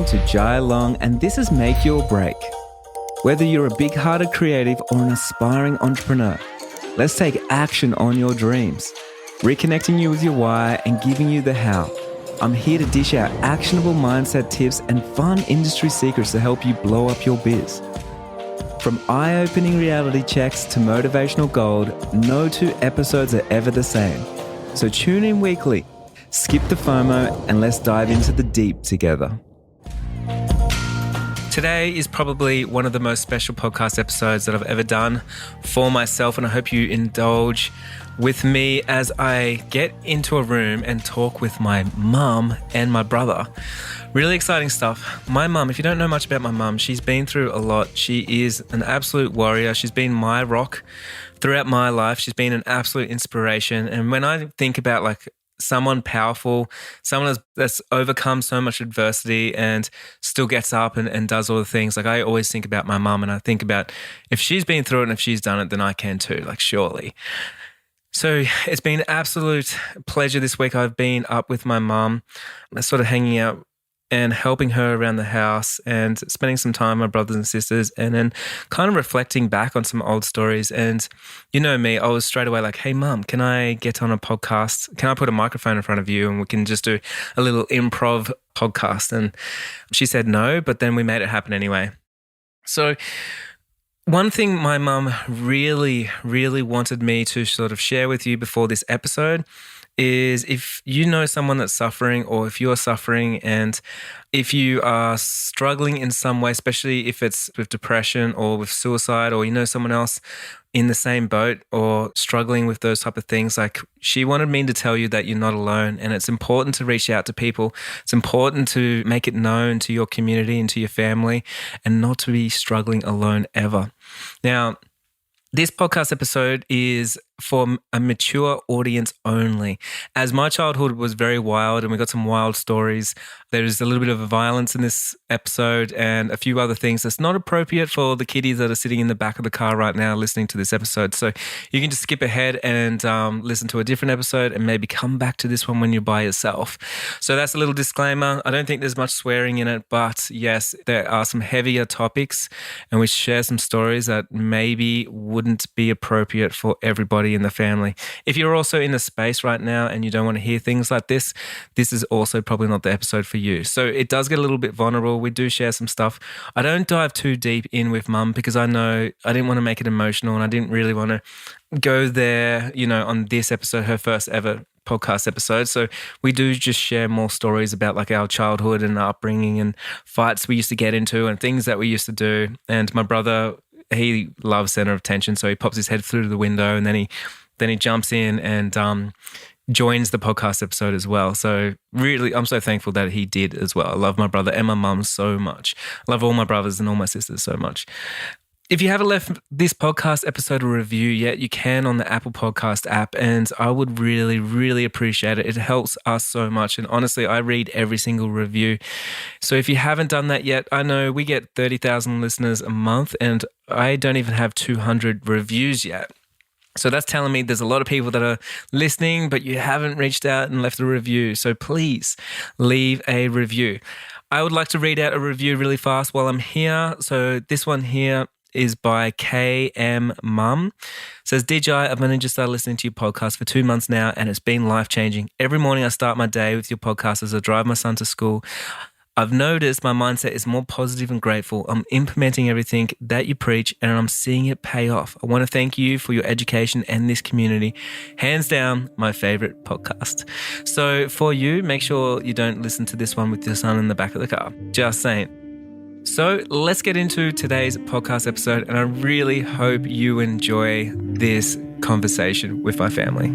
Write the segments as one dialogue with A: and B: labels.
A: listening to Jai Long, and this is Make Your Break. Whether you're a big-hearted creative or an aspiring entrepreneur, let's take action on your dreams, reconnecting you with your why and giving you the how. I'm here to dish out actionable mindset tips and fun industry secrets to help you blow up your biz. From eye-opening reality checks to motivational gold, no two episodes are ever the same. So tune in weekly, skip the FOMO, and let's dive into the deep together. Today is probably one of the most special podcast episodes that I've ever done for myself, and I hope you indulge with me as I get into a room and talk with my mum and my brother. Really exciting stuff. My mum, if you don't know much about my mum, she's been through a lot. She is an absolute warrior. She's been my rock throughout my life. She's been an absolute inspiration. And when I think about someone powerful, someone that's overcome so much adversity and still gets up and does all the things. I always think about my mum, and I think about if she's been through it and if she's done it, then I can too, surely. So it's been an absolute pleasure this week. I've been up with my mum, sort of hanging out and helping her around the house and spending some time with my brothers and sisters, and then kind of reflecting back on some old stories. And you know me, I was straight away like, hey, Mum, can I get on a podcast? Can I put a microphone in front of you and we can just do a little improv podcast? And she said no, but then we made it happen anyway. So one thing my mum really, really wanted me to sort of share with you before this episode is if you know someone that's suffering, or if you're suffering, and if you are struggling in some way, especially if it's with depression or with suicide, or you know someone else in the same boat or struggling with those type of things, she wanted me to tell you that you're not alone, and it's important to reach out to people. It's important to make it known to your community and to your family, and not to be struggling alone ever. Now, this podcast episode is for a mature audience only. As my childhood was very wild and we got some wild stories, there's a little bit of violence in this episode and a few other things that's not appropriate for the kiddies that are sitting in the back of the car right now listening to this episode. So you can just skip ahead and listen to a different episode and maybe come back to this one when you're by yourself. So that's a little disclaimer. I don't think there's much swearing in it, but yes, there are some heavier topics, and we share some stories that maybe wouldn't be appropriate for everybody in the family. If you're also in a space right now and you don't want to hear things like this, this is also probably not the episode for you. So it does get a little bit vulnerable. We do share some stuff. I don't dive too deep in with Mum because I know I didn't want to make it emotional, and I didn't really want to go there, on this episode, her first ever podcast episode. So we do just share more stories about our childhood and our upbringing and fights we used to get into and things that we used to do. And my brother, he loves center of attention, so he pops his head through the window and then he jumps in and joins the podcast episode as well. So really, I'm so thankful that he did as well. I love my brother and my mum so much. I love all my brothers and all my sisters so much. If you haven't left this podcast episode a review yet, you can on the Apple Podcast app, and I would really, really appreciate it. It helps us so much, and honestly, I read every single review. So if you haven't done that yet, I know we get 30,000 listeners a month, and I don't even have 200 reviews yet. So that's telling me there's a lot of people that are listening, but you haven't reached out and left a review. So please leave a review. I would like to read out a review really fast while I'm here. So this one here is by KM Mum. It says, DJ, I've only just started listening to your podcast for 2 months now, and it's been life-changing. Every morning I start my day with your podcast as I drive my son to school. I've noticed my mindset is more positive and grateful. I'm implementing everything that you preach, and I'm seeing it pay off. I want to thank you for your education and this community. Hands down, my favorite podcast. So for you, make sure you don't listen to this one with your son in the back of the car. Just saying. So let's get into today's podcast episode, and I really hope you enjoy this conversation with my family.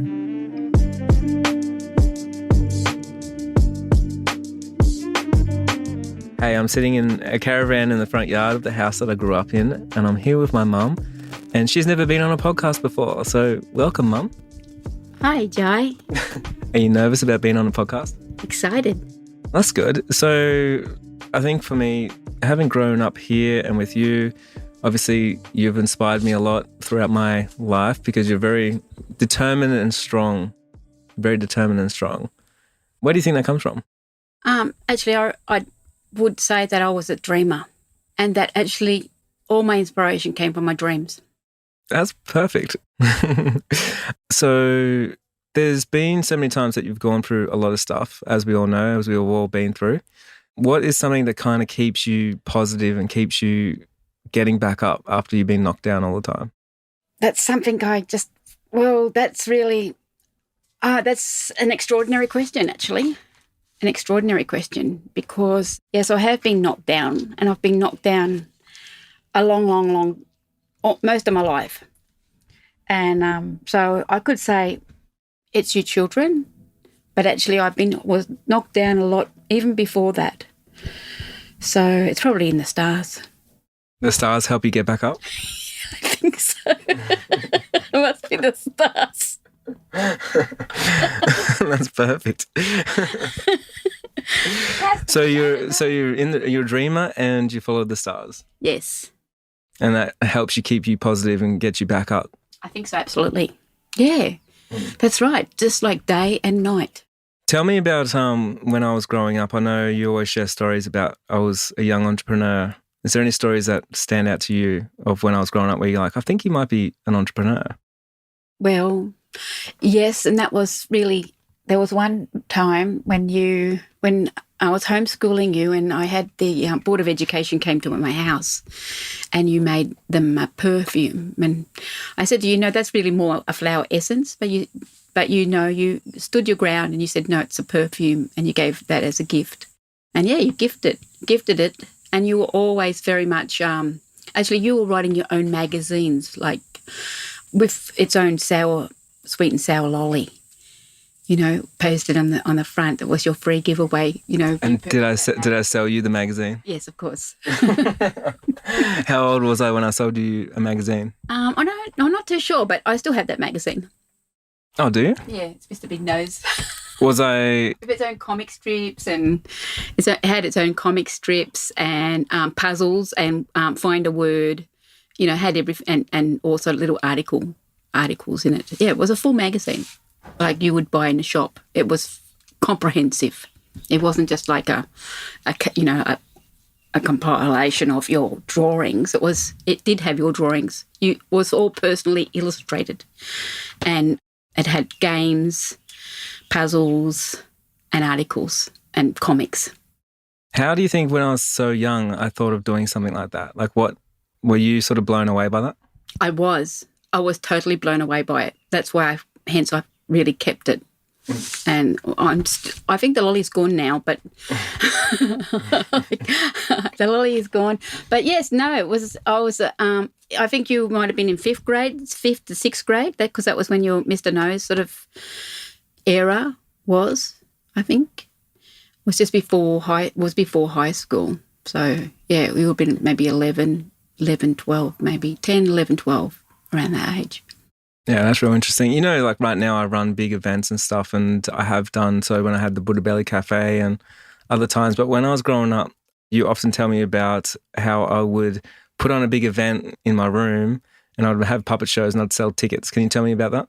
A: Hey, I'm sitting in a caravan in the front yard of the house that I grew up in, and I'm here with my mum, and she's never been on a podcast before. So welcome, Mum.
B: Hi, Jai.
A: Are you nervous about being on a podcast?
B: Excited.
A: That's good. So I think for me, having grown up here and with you, obviously you've inspired me a lot throughout my life because you're very determined and strong. Very determined and strong. Where do you think that comes from?
B: Actually, I would say that I was a dreamer and that actually all my inspiration came from my dreams.
A: That's perfect. So there's been so many times that you've gone through a lot of stuff, as we all know, as we've all been through. What is something that kind of keeps you positive and keeps you getting back up after you've been knocked down all the time?
B: That's something that's an extraordinary question, actually. An extraordinary question because, yes, I have been knocked down and I've been knocked down a long, most of my life. And so I could say it's your children, but actually was knocked down a lot even before that. So it's probably in the stars.
A: The stars help you get back up?
B: I think so. It must be the stars.
A: That's perfect. So you're a dreamer and you follow the stars.
B: Yes.
A: And that helps you keep you positive and get you back up.
B: I think so, absolutely. Yeah, that's right. Just like day and night.
A: Tell me about when I was growing up. I know you always share stories about I was a young entrepreneur. Is there any stories that stand out to you of when I was growing up where you're like, I think you might be an entrepreneur?
B: Well, yes, and that was really, there was one time when I was homeschooling you and I had the Board of Education came to my house and you made them a perfume. And I said, that's really more a flower essence, but you stood your ground and you said, no, it's a perfume, and you gave that as a gift. And yeah, you gifted it, and you were always very much, actually you were writing your own magazines, like with its own sweet and sour lolly. Posted on the front. That was your free giveaway.
A: And did I sell you the magazine?
B: Yes, of course.
A: How old was I when I sold you a magazine?
B: I'm not too sure, but I still have that magazine.
A: Oh, do you?
B: Yeah, it's Mr. Big Nose.
A: Was I?
B: With its own comic strips, and it had its own comic strips and puzzles and find a word. Had and also little articles in it. Yeah, it was a full magazine, like you would buy in a shop. It was comprehensive. It wasn't just like a compilation of your drawings. It did have your drawings. It was all personally illustrated, and it had games, puzzles, and articles and comics.
A: How do you think when I was so young I thought of doing something like that? Like, what were you sort of blown away by that? I was totally blown away by it. That's why I really kept it. And I think the lolly's gone now, but the lolly is gone. But yes, no, I think you might have been in fifth to sixth grade, because that was when your Mr. Nose sort of era was, I think. It was just before high school. So yeah, we would have been maybe 11, 12, maybe 10, 11, 12, around that age. Yeah, that's real interesting. Like right now I run big events and stuff, and I have done so when I had the Buddha Belly Cafe and other times. But when I was growing up, you often tell me about how I would put on a big event in my room and I'd have puppet shows and I'd sell tickets. Can you tell me about that?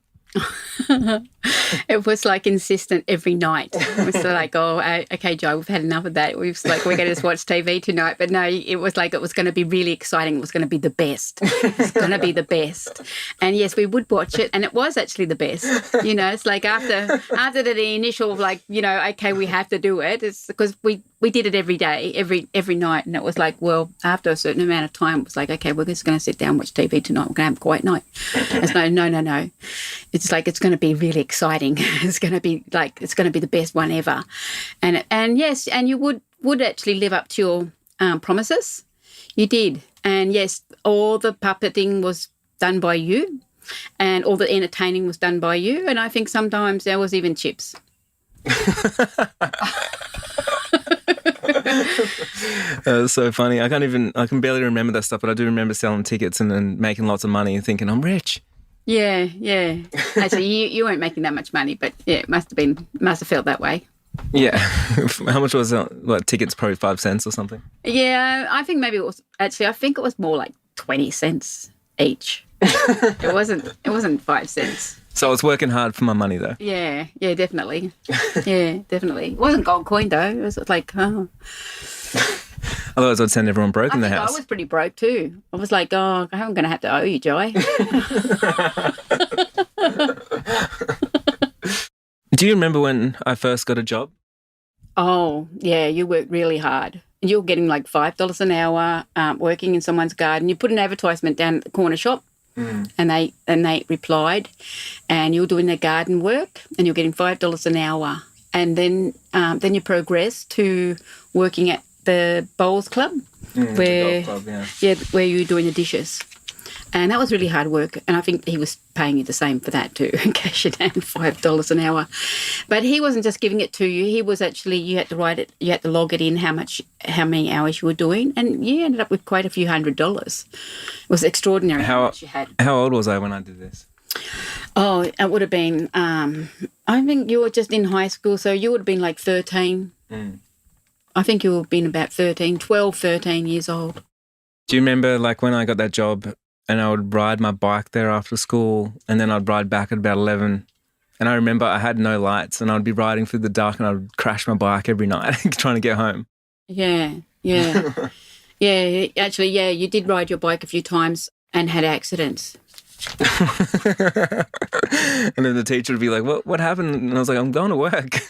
B: It was like insistent every night. It was like, oh, okay, Joe, we've had enough of that. We're going to just watch TV tonight. But no, it was like it was going to be really exciting. It was going to be the best. It was going to be the best. And yes, we would watch it, and it was actually the best. It's like after the initial okay, we have to do it. It's because we did it every day, every night, and it was like, well, after a certain amount of time, it was like, okay, we're just going to sit down and watch TV tonight. We're going to have a quiet night. It's no. It's like it's going to be really exciting. It's going to be the best one ever, and yes, and you would actually live up to your promises. You did, and yes, all the puppeting was done by you, and all the entertaining was done by you, and I think sometimes there was even chips.
A: That's so funny. I can barely remember that stuff, but I do remember selling tickets and making lots of money and thinking I'm rich.
B: Yeah. Actually, you weren't making that much money, but yeah, it must have felt that way.
A: Yeah. How much was it? What, tickets probably 5 cents or something?
B: Yeah, I think maybe it was, actually, I think it was more like 20 cents each. It wasn't 5 cents.
A: So I was working hard for my money though.
B: Yeah, definitely. Yeah, definitely. It wasn't gold coin though. It was like, oh.
A: Otherwise, I'd send everyone broke in the house.
B: I was pretty broke too. I was like, oh, I'm going to have to owe you, Joy.
A: Do you remember when I first got a job?
B: Oh, yeah, you worked really hard. You were getting like $5 an hour working in someone's garden. You put an advertisement down at the corner shop and they replied, and you were doing their garden work and you're getting $5 an hour. And then you progressed to working at the Bowls Club where,
A: the golf club,
B: where you were doing the dishes. And that was really hard work. And I think he was paying you the same for that too, in case you down $5 an hour. But he wasn't just giving it to you. He was actually, you had to write it, you had to log it in, how many hours you were doing. And you ended up with quite a few $100s. It was extraordinary how much you had.
A: How old was I when I did this?
B: Oh, it would have been, I think you were just in high school. So you would have been like 13. I think you would have been about 13 years old.
A: Do you remember like when I got that job and I would ride my bike there after school and then I'd ride back at about 11? And I remember I had no lights and I'd be riding through the dark and I'd crash my bike every night trying to get home.
B: Yeah. Actually, you did ride your bike a few times and had accidents.
A: And then the teacher would be like, what happened? And I was like, I'm going to work.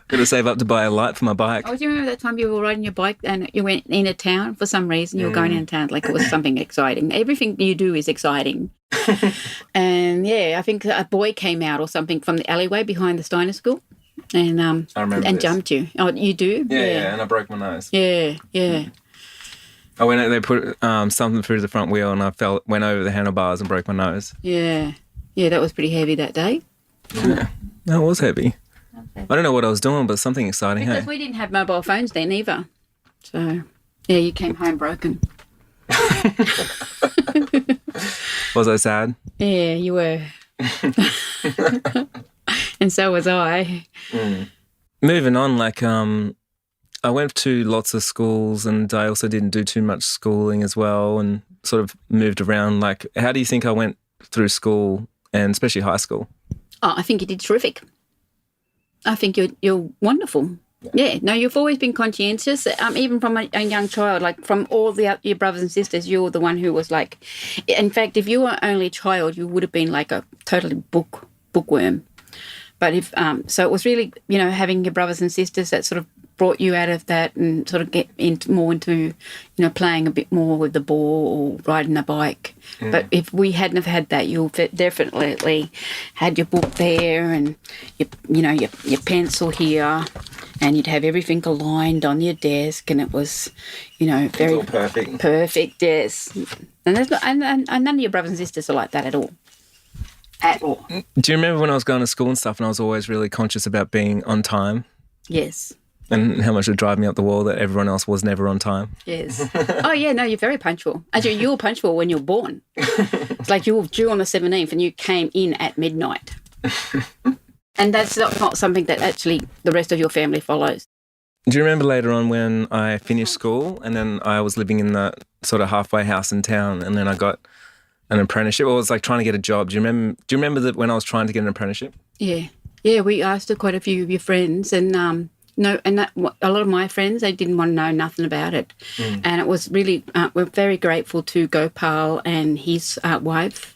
A: Got to save up to buy a light for my bike.
B: Oh, do you remember that time you were riding your bike and you went in a town for some reason? You were going into town like it was something exciting. Everything you do is exciting. And I think a boy came out or something from the alleyway behind the Steiner School and
A: I remember
B: and
A: this.
B: Jumped you. Oh, you do?
A: Yeah, and I broke my nose.
B: Yeah.
A: I went out, they put something through the front wheel and I went over the handlebars and broke my nose.
B: Yeah, that was pretty heavy that day.
A: Yeah, that was heavy. I don't know what I was doing, but something exciting,
B: because we didn't have mobile phones then either. So, you came home broken.
A: Was I sad?
B: Yeah, you were. And so was I.
A: Moving on, like I went to lots of schools and I also didn't do too much schooling as well and sort of moved around. Like, how do you think I went through school and especially high school?
B: Oh, I think you did terrific. I think you're wonderful. Yeah, no, you've always been conscientious, even from a young child. Like from all your brothers and sisters, you're the one who was like, in fact, if you were only a child, you would have been like a totally bookworm. But so it was really, having your brothers and sisters that sort of brought you out of that and sort of get more into, playing a bit more with the ball or riding a bike. But if we hadn't have had that, you'll definitely had your book there and your pencil here, and you'd have everything aligned on your desk, and it was, very
A: perfect.
B: Perfect, yes. And there's and none of your brothers and sisters are like that at all. At all.
A: Do you remember when I was going to school and stuff and I was always really conscious about being on time?
B: Yes.
A: And how much it would drive me up the wall that everyone else was never on time?
B: Yes. Oh, yeah, no, you're very punctual. Actually, you were punctual when you were born. It's like you were due on the 17th and you came in at midnight. And that's not something that actually the rest of your family follows.
A: Do you remember later on when I finished school and then I was living in the sort of halfway house in town and then I got an apprenticeship? Or it was like trying to get a job. Do you remember that when I was trying to get an apprenticeship? Yeah.
B: Yeah, we asked quite a few of your friends and a lot of my friends, they didn't want to know nothing about it. And it was really, we're very grateful to Gopal and his wife.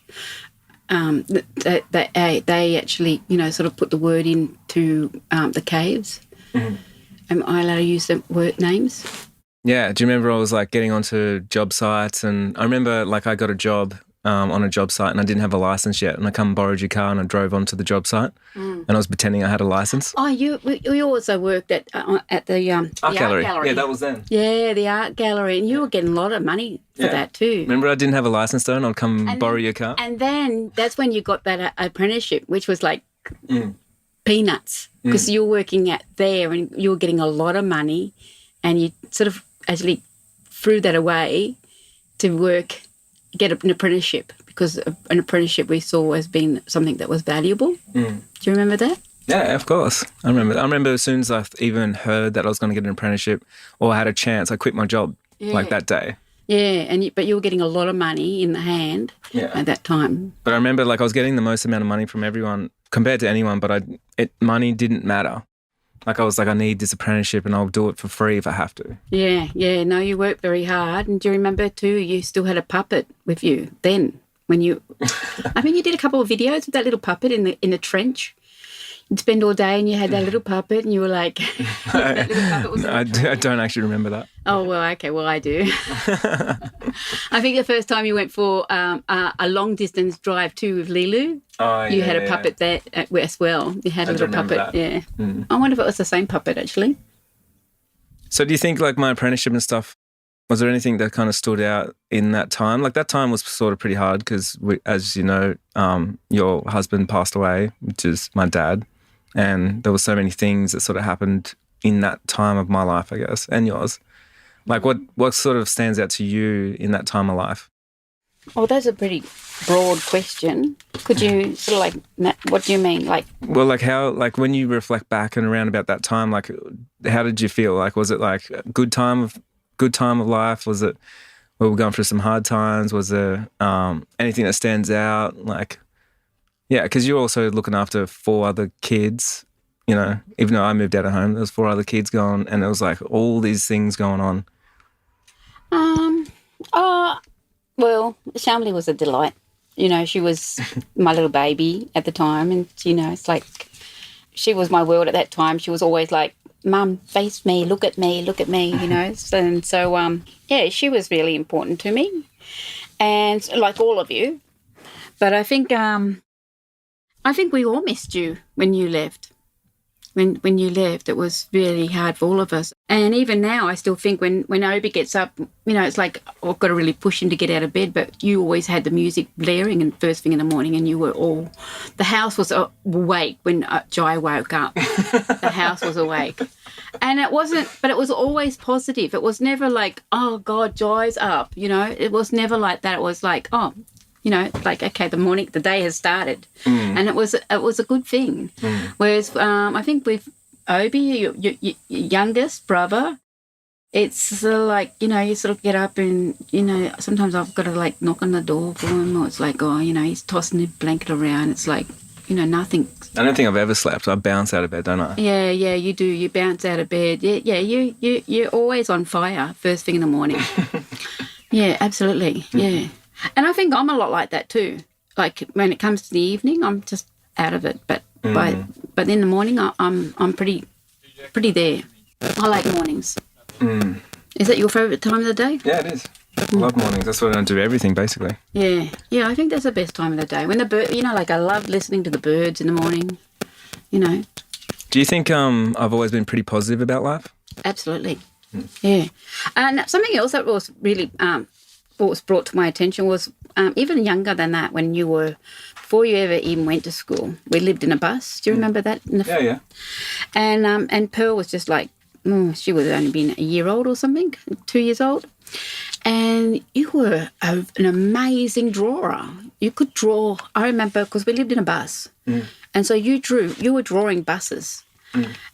B: They actually, sort of put the word into the caves. Am I allowed to use the word names?
A: Yeah. Do you remember I was like getting onto job sites and I remember like I got a job on a job site and I didn't have a license yet and I come and borrowed your car and I drove onto the job site and I was pretending I had a license.
B: Oh, you also worked at the
A: art gallery.
B: Gallery.
A: Yeah, that was then.
B: Yeah, the art gallery, and you were getting a lot of money for that too.
A: Remember I didn't have a license though and I'd come borrow your car?
B: And then that's when you got that apprenticeship, which was like peanuts because you were working at there and you were getting a lot of money and you sort of actually threw that away to get an apprenticeship because an apprenticeship we saw as being something that was valuable. Do you remember that?
A: Yeah, of course. I remember as soon as I even heard that I was going to get an apprenticeship or I had a chance, I quit my job like that day.
B: Yeah, but you were getting a lot of money in the hand at that time.
A: But I remember like I was getting the most amount of money from everyone compared to anyone, but money didn't matter. Like I was like, I need this apprenticeship and I'll do it for free if I have to.
B: Yeah. No, you worked very hard. And do you remember too, you still had a puppet with you then when you, I mean, you did a couple of videos with that little puppet in the trench. You'd spend all day and you had that little puppet and you were like, that little puppet was
A: I don't actually remember that.
B: Oh, well, okay. Well, I do. I think the first time you went for a long distance drive too with Lilu, you had a puppet there as well. You had a little puppet.
A: That.
B: Yeah. I wonder if it was the same puppet actually.
A: So do you think like my apprenticeship and stuff, was there anything that kind of stood out in that time? Like that time was sort of pretty hard because, as you know, your husband passed away, which is my dad. And there were so many things that sort of happened in that time of my life, I guess, and yours. Like what sort of stands out to you in that time of life?
B: Oh, that's a pretty broad question. Could you sort of like, what do you mean? Like,
A: well, like how, like when you reflect back and around about that time, like how did you feel? Like, was it like a good time of life? Was it, we were going through some hard times? Was there anything that stands out? Like, yeah, because you're also looking after 4 other kids, you know, even though I moved out of home, there was 4 other kids going, and it was like all these things going on.
B: Well, Shamli was a delight. You know, she was my little baby at the time, and, you know, it's like she was my world at that time. She was always like, Mum, face me, look at me, you know. And so, yeah, she was really important to me, and like all of you. But I think we all missed you when you left. When you left, it was really hard for all of us. And even now, I still think when Obi gets up, you know, it's like I've got to really push him to get out of bed. But you always had the music blaring and first thing in the morning, and you were all, the house was awake when Jai woke up. The house was awake. And it wasn't, but it was always positive. It was never like, oh, God, Jai's up, you know. It was never like that. It was like, oh, you know, like, okay, the day has started. And it was a good thing. Whereas I think with Obi, your youngest brother, it's like, you know, you sort of get up and, you know, sometimes I've got to like knock on the door for him, or it's like, oh, you know, he's tossing the blanket around. It's like, you know, nothing.
A: I don't think I've ever slept. I bounce out of bed, don't I?
B: Yeah, you do. You bounce out of bed. Yeah, you're always on fire first thing in the morning. Yeah, absolutely. Yeah. And I think I'm a lot like that too. Like when it comes to the evening, I'm just out of it. But but in the morning, I'm pretty there. I like mornings. Is that your favourite time of the day?
A: Yeah, it is. I love mornings. That's what I do everything basically.
B: Yeah. I think that's the best time of the day. When the bird, you know, like I love listening to the birds in the morning. You know.
A: Do you think I've always been pretty positive about life?
B: Absolutely. Yeah. And something else that was really what was brought to my attention was even younger than that, when you were, before you ever even went to school, we lived in a bus. Do you remember that?
A: Yeah.
B: And Pearl was just like, she would have only been a year old or something, 2 years old. And you were an amazing drawer. You could draw. I remember because we lived in a bus. And so you were drawing buses.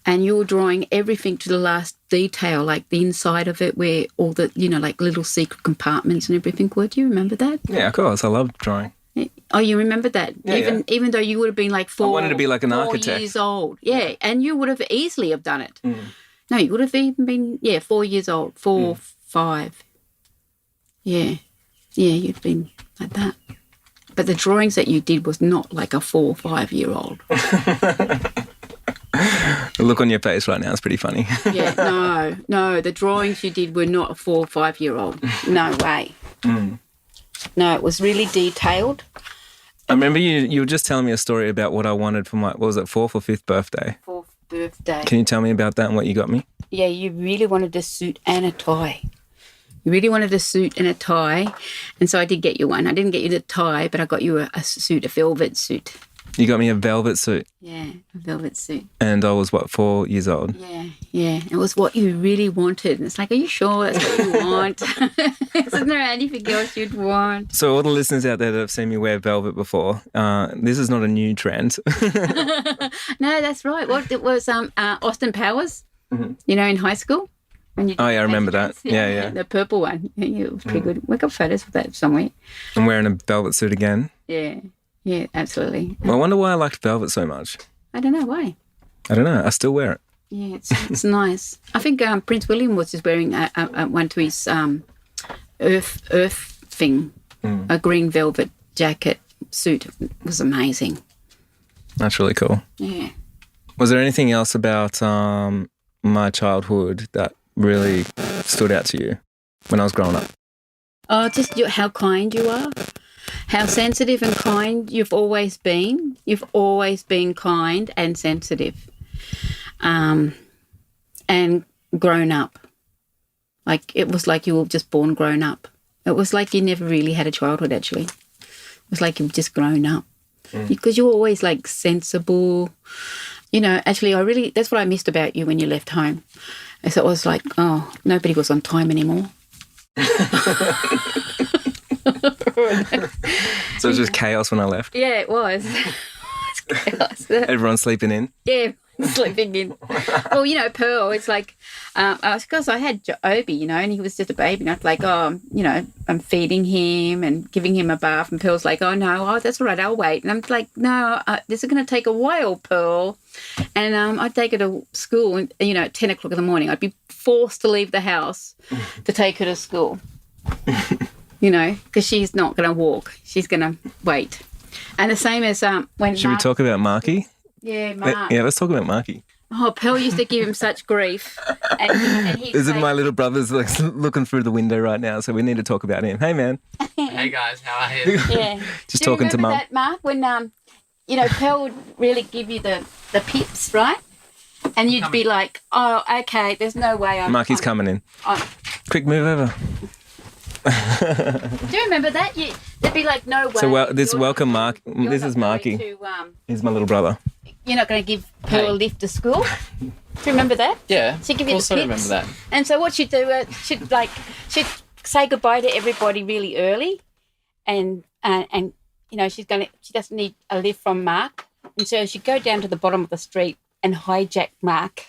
B: And you were drawing everything to the last detail, like the inside of it, where all the, you know, like little secret compartments and everything were. Do you remember that?
A: Yeah, of course. I love drawing.
B: Oh, you remember that?
A: Yeah,
B: even though you would have been like 4
A: I wanted to be like an architect.
B: 4 years old. Yeah, and you would have easily have done it. No, you would have even been, 4 years old, 4, 5. Yeah, you'd been like that. But the drawings that you did was not like a 4 or 5 year old.
A: The look on your face right now is pretty funny.
B: Yeah, no, the drawings you did were not a 4 or 5 year old. No way. No, it was really detailed.
A: I remember you were just telling me a story about what I wanted for my, what was it, 4th or 5th birthday?
B: 4th birthday.
A: Can you tell me about that and what you got me?
B: Yeah, you really wanted a suit and a tie. You really wanted a suit and a tie, and so I did get you one. I didn't get you the tie, but I got you a suit, a velvet suit.
A: You got me a velvet suit.
B: Yeah, a velvet suit.
A: And I was, 4 years old?
B: Yeah. It was what you really wanted. And it's like, are you sure that's what you want? Isn't there anything else you'd want?
A: So all the listeners out there that have seen me wear velvet before, this is not a new trend.
B: No, that's right. What it was Austin Powers, you know, in high school. When you
A: I remember that. Yeah.
B: The purple one. Yeah, it was pretty good. We got photos of that somewhere.
A: I'm wearing a velvet suit again.
B: Yeah, absolutely.
A: Well, I wonder why I liked velvet so much.
B: I don't know why.
A: I don't know. I still wear it.
B: Yeah, it's nice. I think Prince William was just wearing one to his Earth thing, a green velvet jacket suit. It was amazing.
A: That's really cool.
B: Yeah.
A: Was there anything else about my childhood that really stood out to you when I was growing up?
B: Oh, just how kind you are, how sensitive and kind you've always been. You've always been kind and sensitive, and grown up. Like, it was like you were just born grown up. It was like you never really had a childhood, actually. It was like you've just grown up. Because you were always, like, sensible. You know, actually, that's what I missed about you when you left home. Is it was like, oh, nobody was on time anymore.
A: So it was just chaos when I left?
B: Yeah, it was. It's chaos.
A: Everyone's sleeping in?
B: Yeah, sleeping in. Well, you know, Pearl, it's like, because I had Obi, you know, and he was just a baby. And I was like, oh, you know, I'm feeding him and giving him a bath. And Pearl's like, oh, that's all right, I'll wait. And I'm like, no, this is going to take a while, Pearl. And I'd take her to school, and, you know, at 10 o'clock in the morning. I'd be forced to leave the house to take her to school, you know, because she's not going to walk. She's going to wait. And the same as when
A: Should we talk about Marky?
B: Yeah, Mark.
A: Yeah, let's talk about Marky.
B: Oh, Pearl used to give him such grief. And
A: Is it my little brother's like looking through the window right now, so we need to talk about him. Hey, man.
C: Hey, guys, how are you?
B: Yeah.
A: Just
B: Do you
A: talking to
B: remember
A: Mum.
B: that, Mark, when, you know, Pearl would really give you the pips, right? And you'd be like, oh, okay, there's no way I'm...
A: Marky's coming in.
B: I'm,
A: Quick, move over.
B: do you remember that? There'd be like, no way.
A: So welcome, Mark.
B: you're
A: This
B: not
A: is
B: going
A: Marky.
B: to,
A: He's my little brother.
B: You're not going to give Pearl a lift to school? Do you remember that?
C: Yeah,
B: She'd give
C: of
B: you
C: course
B: the
C: I
B: pips.
C: remember that.
B: And so what she'd do, she'd say goodbye to everybody really early, and you know, she doesn't need a lift from Mark, and so she'd go down to the bottom of the street and hijack Mark.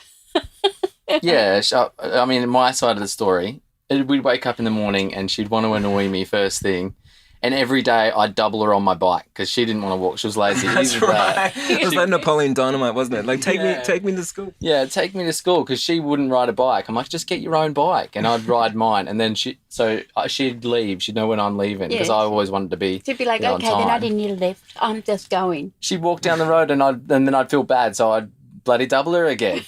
C: Yeah, I mean, my side of the story, we'd wake up in the morning and she'd want to annoy me first thing. And every day I'd double her on my bike because she didn't want to walk. She was lazy.
A: That's right. It was like Napoleon Dynamite, wasn't it? Like, take me to school.
C: Yeah, take me to school because she wouldn't ride a bike. I'm like, just get your own bike. And I'd ride mine. And then she'd leave. She'd know when I'm leaving because I always wanted to be
B: She'd be like,
C: on
B: okay, then I
C: time.
B: didn't need a lift. I'm just going.
C: She'd walk down the road and then I'd feel bad. So I'd bloody double her again.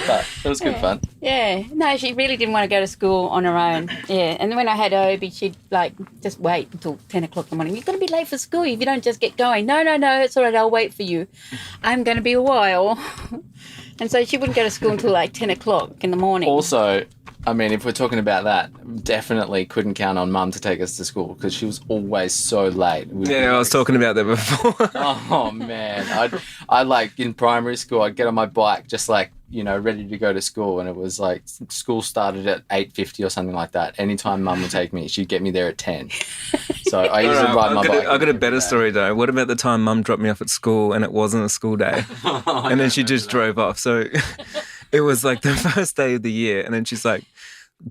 C: But it was good fun.
B: Yeah. No, she really didn't want to go to school on her own. Yeah. And then when I had Obi, she'd like just wait until 10 o'clock in the morning. You're going to be late for school if you don't just get going. No, it's all right. I'll wait for you. I'm going to be a while. And so she wouldn't go to school until like 10 o'clock in the morning.
C: Also, I mean, if we're talking about that, definitely couldn't count on Mum to take us to school because she was always so late.
A: Yeah, I was talking about that before.
C: Oh, man. I'd like in primary school, I'd get on my bike just like, you know, ready to go to school. And it was like school started at 8:50 or something like that. Anytime Mum would take me, she'd get me there at 10. So I used to ride my bike.
A: I got a better story though. What about the time Mum dropped me off at school and it wasn't a school day? And then she just drove off. So it was like the first day of the year. And then she's like,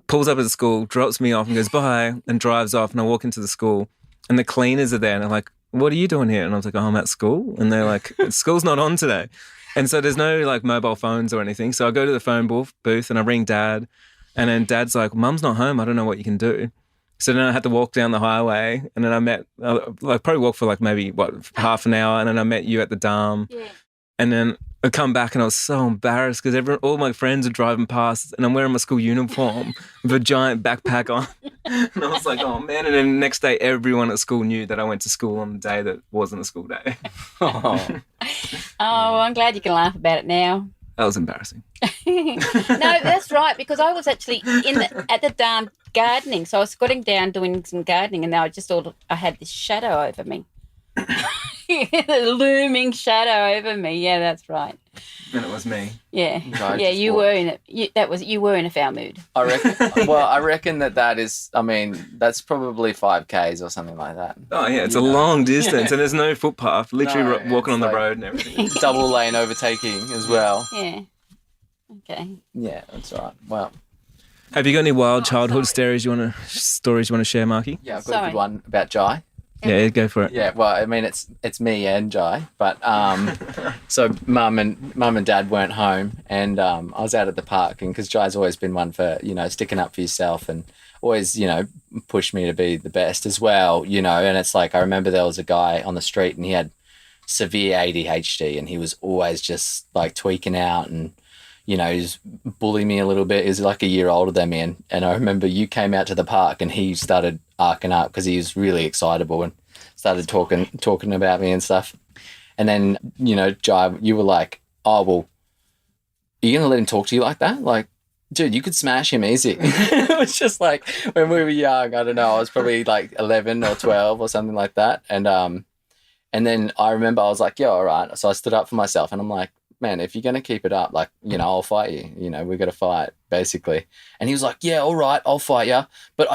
A: pulls up at the school, drops me off and goes, bye, and drives off. And I walk into the school and the cleaners are there and they're like, what are you doing here? And I was like, oh, I'm at school. And they're like, school's not on today. And so there's no like mobile phones or anything. So I go to the phone booth and I ring Dad. And then Dad's like, Mum's not home. I don't know what you can do. So then I had to walk down the highway and then I met, like probably walked for like maybe, half an hour. And then I met you at the Dam.
B: Yeah.
A: And then I come back and I was so embarrassed because all my friends are driving past and I'm wearing my school uniform with a giant backpack on. And I was like, oh man. And then the next day, everyone at school knew that I went to school on the day that wasn't a school day.
B: Oh, I'm glad you can laugh about it now.
A: That was embarrassing.
B: No, that's right, because I was actually at the Dam gardening. So I was squatting down doing some gardening and I had this shadow over me. The looming shadow over me. Yeah, that's right.
A: And it was me.
B: Yeah.
C: No,
B: yeah, you were in it. You were in a foul mood.
C: I reckon. Well, I reckon that is. I mean, that's probably 5Ks or something like that.
A: Oh yeah, it's a long distance and there's no footpath. Literally
C: No,
A: walking on the
C: like-
A: road and everything.
C: Double lane overtaking as well.
B: Yeah. Okay.
C: Yeah, that's right. Well,
A: Have you got any wild childhood stories you want to share, Marky?
C: yeah, I've got a good one about Jai.
A: Yeah, go for it.
C: Yeah, well, I mean, it's me and Jai, but so mum and dad weren't home, and I was out at the park, and because Jai's always been one for sticking up for yourself and always pushed me to be the best as well, and it's like I remember there was a guy on the street and he had severe ADHD and he was always just like tweaking out and he was bullying me a little bit. He was like a year older than me, and I remember you came out to the park and he started arcing up because he was really excitable and started talking about me and stuff. And then, Jai, you were like, oh, well, are you going to let him talk to you like that? Like, dude, you could smash him easy. It was just like when we were young, I don't know, I was probably like 11 or 12 or something like that. And then I remember I was like, yeah, all right. So I stood up for myself and I'm like, man, if you're going to keep it up, like, I'll fight you. We're going to fight, basically. And he was like, yeah, all right, I'll fight you. But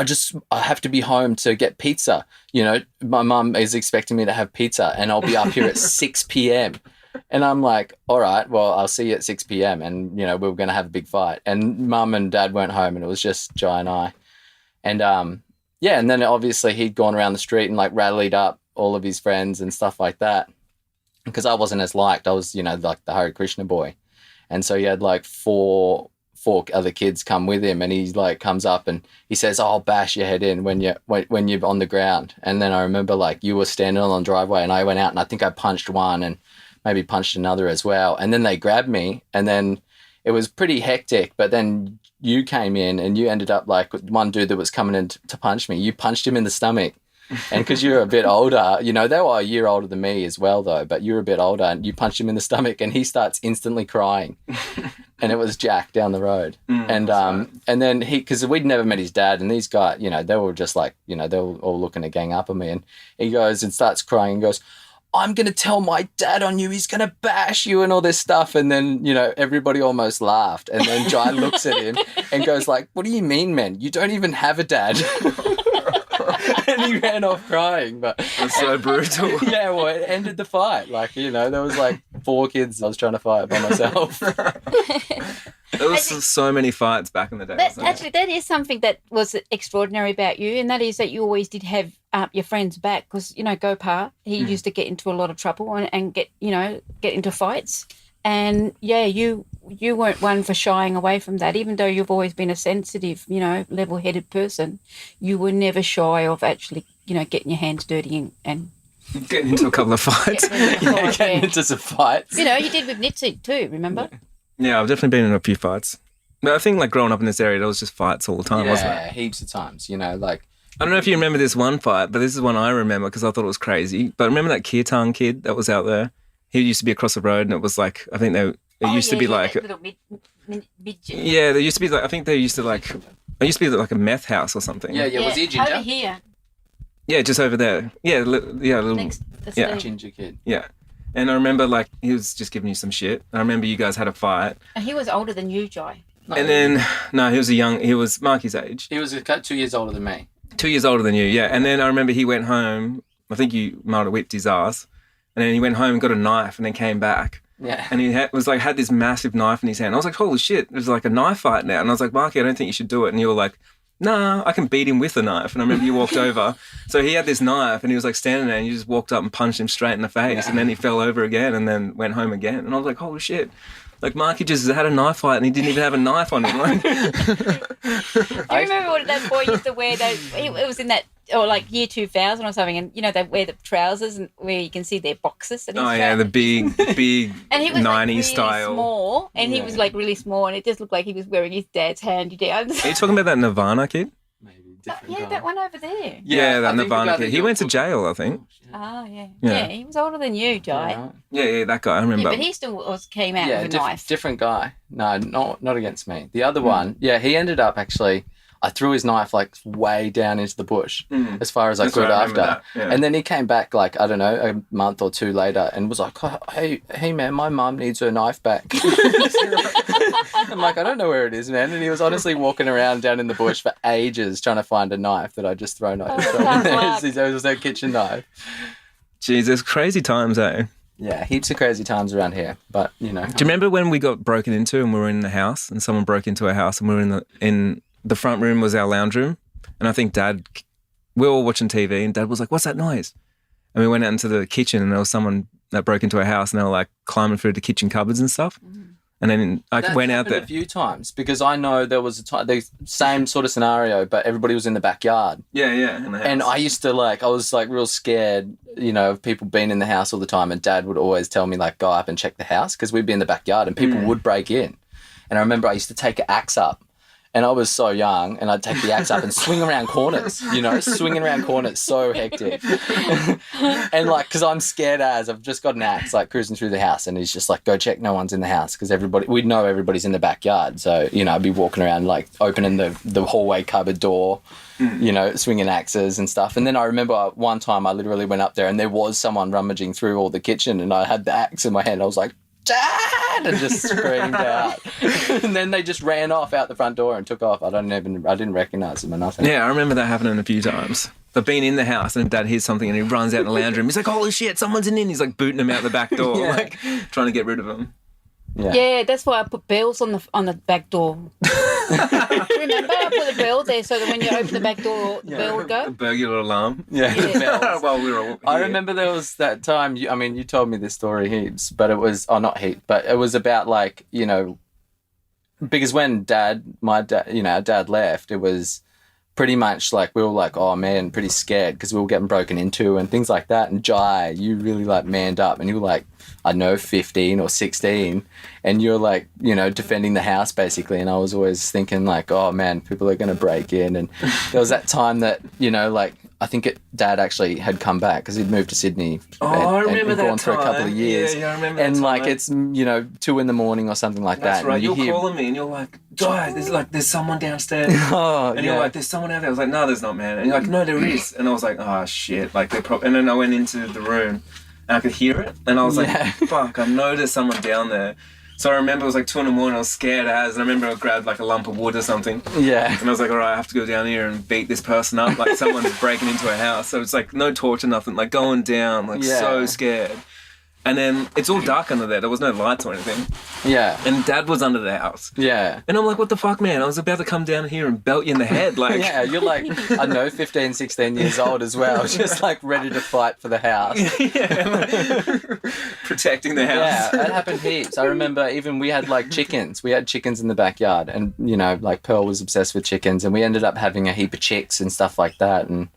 C: I have to be home to get pizza. My mum is expecting me to have pizza and I'll be up here at 6 p.m. And I'm like, all right, well, I'll see you at 6 p.m. And, we were going to have a big fight. And mum and dad weren't home and it was just Jai and I. And, and then obviously he'd gone around the street and like rallied up all of his friends and stuff like that. Because I wasn't as liked. I was, like the Hare Krishna boy. And so he had like four other kids come with him and he like comes up and he says, oh, I'll bash your head in when you're on the ground. And then I remember like you were standing on the driveway and I went out and I think I punched one and maybe punched another as well. And then they grabbed me and then it was pretty hectic. But then you came in and you ended up like one dude that was coming in to punch me. You punched him in the stomach. And because you're a bit older, they were a year older than me as well, though, but you're a bit older and you punched him in the stomach and he starts instantly crying. And it was Jack down the road. And then because we'd never met his dad and these guys, they were just like, they were all looking to gang up on me. And he goes and starts crying and goes, I'm going to tell my dad on you. He's going to bash you and all this stuff. And then, everybody almost laughed. And then Jai looks at him and goes like, what do you mean, man? You don't even have a dad. And he ran off crying. But
A: that's so brutal.
C: Yeah, well, it ended the fight. Like, there was like 4 kids I was trying to fight by myself.
A: There was so many fights back in the day.
B: That is something that was extraordinary about you, and that is that you always did have your friends back because, Gopar, he used to get into a lot of trouble and get into fights. And, yeah, you weren't one for shying away from that. Even though you've always been a sensitive, level-headed person, you were never shy of actually, getting your hands dirty and
A: getting into a couple of fights.
C: Getting into some fights.
B: You did with Nitsi too, remember?
A: Yeah, I've definitely been in a few fights. But I think, like, growing up in this area, there was just fights all the time, wasn't it?
C: Yeah, heaps of times, like...
A: I don't know if you remember this one fight, but this is one I remember because I thought it was crazy. But remember that Kirtan kid that was out there? He used to be across the road and it was like, I think it used to be like...
B: little midget.
A: Yeah, there used to be like, I think they used to like... It used to be like a meth house or something.
C: Yeah, was he a ginger?
B: Over here.
A: Yeah, just over there. Yeah, little...
B: Next,
C: ginger kid.
A: Yeah. And I remember like he was just giving you some shit. I remember you guys had a fight.
B: And he was older than you, Jai.
A: And then, no, he was Marky's age.
C: He was 2 years older than me.
A: 2 years older than you, yeah. And then I remember he went home. I think you might have whipped his ass. And then he went home and got a knife and then came back.
C: Yeah.
A: And he had this massive knife in his hand. I was like, holy shit, there's like a knife fight now. And I was like, Marky, I don't think you should do it. And you were like, nah, I can beat him with a knife. And I remember you walked over. So he had this knife and he was like standing there and you just walked up and punched him straight in the face. Yeah. And then he fell over again and then went home again. And I was like, holy shit. Like, Marky just had a knife fight and he didn't even have a knife on him. Like.
B: Do you remember what that boy used to wear? It was in that, or like year 2000 or something, and, they wear the trousers and where you can see their boxes. And
A: the big
B: and he was
A: 90s
B: like really
A: style.
B: Small, and he was like really small, and it just looked like he was wearing his dad's hand-me-downs.
A: Are you talking about that Nirvana kid?
C: Maybe different
B: guy. That one over there.
A: Yeah, that Nirvana kid. He went to jail, I think.
B: Oh, yeah. Yeah, he was older than you, Jai.
A: Yeah, that guy, I remember.
B: Yeah, but he still came out with a knife.
C: Different guy. No, not against me. The other one, he ended up actually... I threw his knife like way down into the bush as far as I could after. Yeah. And then he came back like, I don't know, a month or 2 later and was like, oh, hey man, my mum needs her knife back. I'm like, I don't know where it is, man. And he was honestly walking around down in the bush for ages trying to find a knife that I just thrown over. There was no kitchen knife.
A: Jeez, there's crazy times, eh?
C: Yeah, heaps of crazy times around here, but Do you
A: remember when we got broken into and we were in the house and someone broke into our house and we were in the front room was our lounge room, and I think Dad we were all watching TV and Dad was like, what's that noise? And we went out into the kitchen and there was someone that broke into our house and they were like climbing through the kitchen cupboards and stuff. And then I went out there
C: a few times because I know there was the same sort of scenario, but everybody was in the backyard.
A: Yeah, in the house.
C: And I used to I was like real scared, of people being in the house all the time. And Dad would always tell me like, go up and check the house because we'd be in the backyard and people would break in. And I remember I used to take an axe up. And I was so young, and I'd take the axe up and swing around corners, swinging around corners, so hectic. And because I'm scared I've just got an axe, cruising through the house, and he's just like, go check no one's in the house, because we'd know everybody's in the backyard. So, I'd be walking around, opening the hallway cupboard door, swinging axes and stuff. And then I remember one time I literally went up there, and there was someone rummaging through all the kitchen, and I had the axe in my hand. I was like, Dad! And just screamed out. And then they just ran off out the front door and took off. I didn't recognise them or nothing.
A: Yeah, I remember that happening a few times. I've been in the house and Dad hears something and he runs out in the lounge room. He's like, holy shit, someone's in. He's like booting him out the back door, trying to get rid of him.
B: Yeah, that's why I put bells on the back door. Remember, I put a bell there so that when you open the back door, the bell would go.
A: A burglar alarm.
C: Yeah.
A: While we were all
C: I remember there was that time, you told me this story heaps, but it was, not heaps, but it was about because when my dad left, it was pretty much we were like, oh man, pretty scared because we were getting broken into and things like that. And Jai, you really manned up and you were I don't know, 15 or 16 and you're defending the house basically. And I was always thinking oh man, people are going to break in. And there was that time that, I think Dad actually had come back because he'd moved to Sydney.
A: I remember that
C: gone for a couple of years.
A: Yeah, I remember
C: and
A: that time.
C: It's 2 a.m. or something like
A: That's
C: that.
A: right.
C: And
A: You're calling me and you're like, Jai, there's someone downstairs. And you're like, there's someone out there. I was like, no, there's not, man. And you're like, no, there is. And I was like, oh shit. And then I went into the room and I could hear it. And I was like, fuck, I know there's someone down there. So I remember it was 2 a.m. I was scared as, and I remember I grabbed a lump of wood or something. Yeah. And I was like, all right, I have to go down here and beat this person up. Someone's breaking into a house. So it's no torch or nothing, going down, so scared. And then it's all dark under there. There was no lights or anything.
C: Yeah.
A: And Dad was under the house.
C: Yeah.
A: And I'm like, what the fuck, man? I was about to come down here and belt you in the head.
C: Yeah, you're I know, 15, 16 years old as well. Just ready to fight for the house.
A: Protecting the house.
C: Yeah, that happened heaps. I remember even we had chickens. We had chickens in the backyard and, Pearl was obsessed with chickens and we ended up having a heap of chicks and stuff like that. And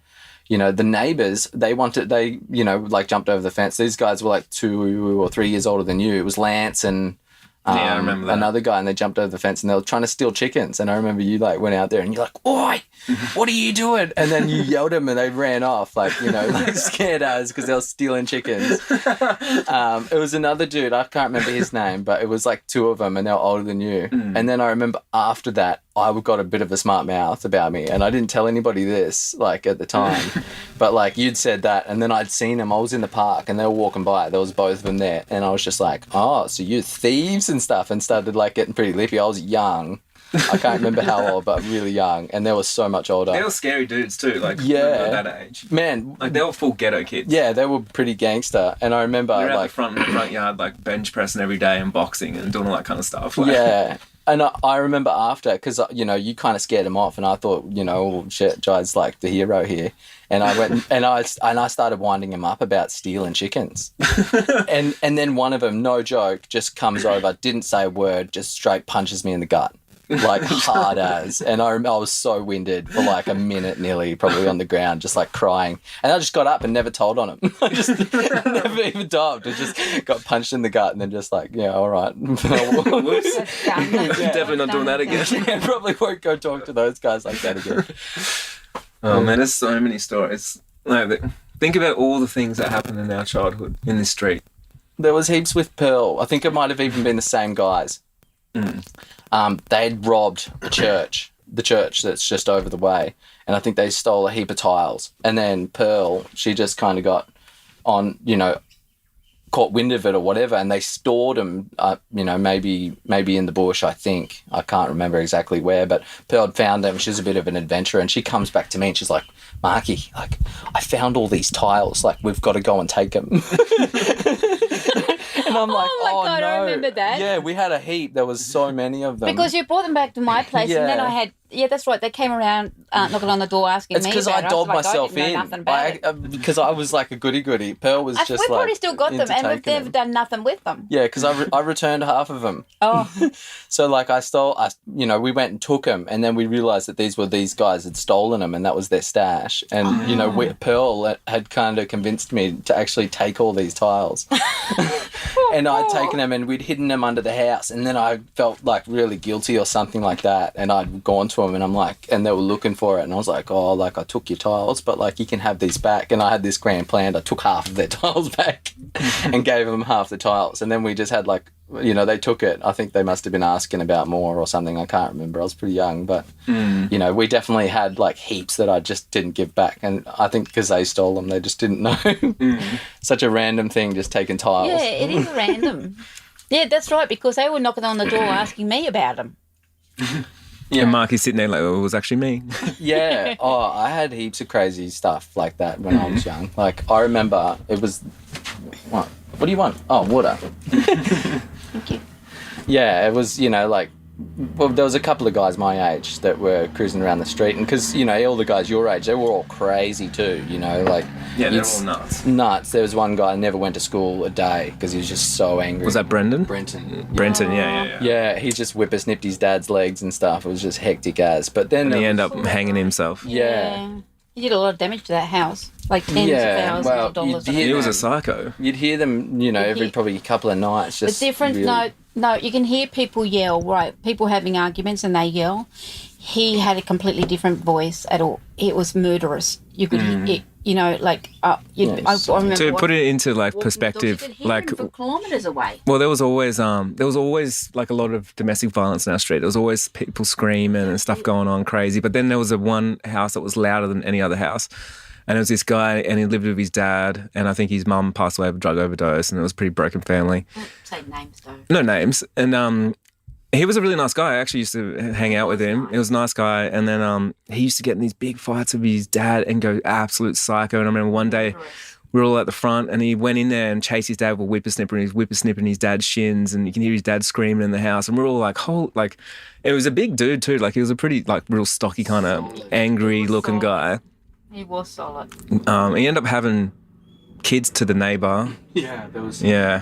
C: the neighbours, they jumped over the fence. These guys were 2 or 3 years older than you. It was Lance and
A: I remember that.
C: Another guy, and they jumped over the fence and they were trying to steal chickens. And I remember you went out there and you're like, oi, what are you doing? And then you yelled at them and they ran off, scared us because they were stealing chickens. It was another dude, I can't remember his name, but it was 2 of them and they were older than you. And then I remember after that, I got a bit of a smart mouth about me and I didn't tell anybody this at the time, but you'd said that and then I'd seen them. I was in the park and they were walking by. There was both of them there and I was just oh, so you're thieves and stuff, and started getting pretty lippy. I was young. I can't remember how old, but really young, and they were so much older.
A: They were scary dudes too, at that age.
C: Man,
A: they were full ghetto kids.
C: Yeah, they were pretty gangster, and I remember
A: we were out the front yard, bench pressing every day and boxing and doing all that kind of stuff.
C: Yeah. And I remember after, because, you kind of scared him off and I thought, oh, shit, Jai's the hero here. And I went and I started winding him up about stealing chickens. and then one of them, no joke, just comes over, didn't say a word, just straight punches me in the gut. Hard as. And I was so winded for a minute nearly, probably on the ground, just crying. And I just got up and never told on him. I just never even told. I just got punched in the gut and then just yeah, all right.
A: Whoops. Definitely not doing that again.
C: Yeah, probably won't go talk to those guys like that again.
A: Oh man, there's so many stories. Think about all the things that happened in our childhood in this street.
C: There was heaps with Pearl. I think it might have even been the same guys. They'd robbed the church that's just over the way, and I think they stole a heap of tiles. And then Pearl, she just kind of got on, caught wind of it or whatever, and they stored them, maybe in the bush, I think. I can't remember exactly where, but Pearl had found them. She's a bit of an adventurer, and she comes back to me and she's like, Marky, I found all these tiles, we've got to go and take them. And I'm
B: my God,
C: no.
B: I remember that.
C: Yeah, we had a heap. There was so many of them.
B: Because you brought them back to my place and then I had Yeah, that's right. They came around knocking on the door asking
C: It's
B: me
C: because
B: about
C: I
B: it.
C: dobbed
B: was like,
C: myself
B: I didn't know nothing about it.
C: because I was like a goody-goody. Pearl was just
B: We've
C: like
B: probably still got them,
C: into
B: and we've
C: taking
B: never
C: them.
B: done nothing with them.
C: Yeah, because I returned half of them.
B: Oh,
C: So like we went and took them, and then we realised that these guys had stolen them, and that was their stash. And Pearl had kind of convinced me to actually take all these tiles, and I'd taken them and we'd hidden them under the house, and then I felt like really guilty or something like that, and I'd gone to them, and I'm like, and they were looking for it, and I was like, oh, like I took your tiles, but like you can have these back, and I had this grand plan. I took half of their tiles back and gave them half the tiles, and then we just had like. They took it. I think they must have been asking about more or something. I can't remember. I was pretty young, but, we definitely had like heaps that I just didn't give back. And I think because they stole them, they just didn't know. Such a random thing, just taking tiles.
B: yeah, it is random. Yeah, that's right, because they were knocking on the door asking me about them.
A: Yeah. And Marky's sitting there like, oh, it was actually me.
C: Yeah. Oh, I had heaps of crazy stuff like that when I was young. Like, I remember it was... What do you want? Oh, water.
B: Thank you.
C: Yeah, it was, there was a couple of guys my age that were cruising around the street, and because, all the guys your age, they were all crazy too, like...
A: Yeah, they're all nuts.
C: Nuts. There was one guy who never went to school a day because he was just so angry.
A: Was that Brendan?
C: Brenton.
A: Brenton, yeah.
C: Yeah, he just whippersnipped his dad's legs and stuff. It was just hectic as. But then...
A: And he ended up hanging himself.
C: Yeah.
B: He did a lot of damage to that house, like tens of thousands of dollars.
A: He was a psycho.
C: You'd hear them, every probably couple of nights. Just
B: the difference,
C: really...
B: no, you can hear people yell, right? People having arguments and they yell. He had a completely different voice at all. It was murderous. You could hear it, like... I remember
A: to put it into like perspective,
B: you could hear
A: like
B: him for kilometres away.
A: Well, there was always like a lot of domestic violence in our street. There was always people screaming and stuff going on crazy. But then there was one house that was louder than any other house. And it was this guy, and he lived with his dad, and I think his mum passed away of a drug overdose, and it was a pretty broken family.
B: Don't say names though.
A: No names. And he was a really nice guy. I actually used to hang out with him. He was a nice guy. And then he used to get in these big fights with his dad and go absolute psycho. And I remember one day we were all at the front, and he went in there and chased his dad with a whippersnipper, and he was whippersnipping his dad's shins, and you can hear his dad screaming in the house. And we're all like, it was a big dude too. Like he was a pretty like real stocky kind of angry looking guy.
B: He was solid.
A: He ended up having kids to the neighbour.
C: Yeah, there was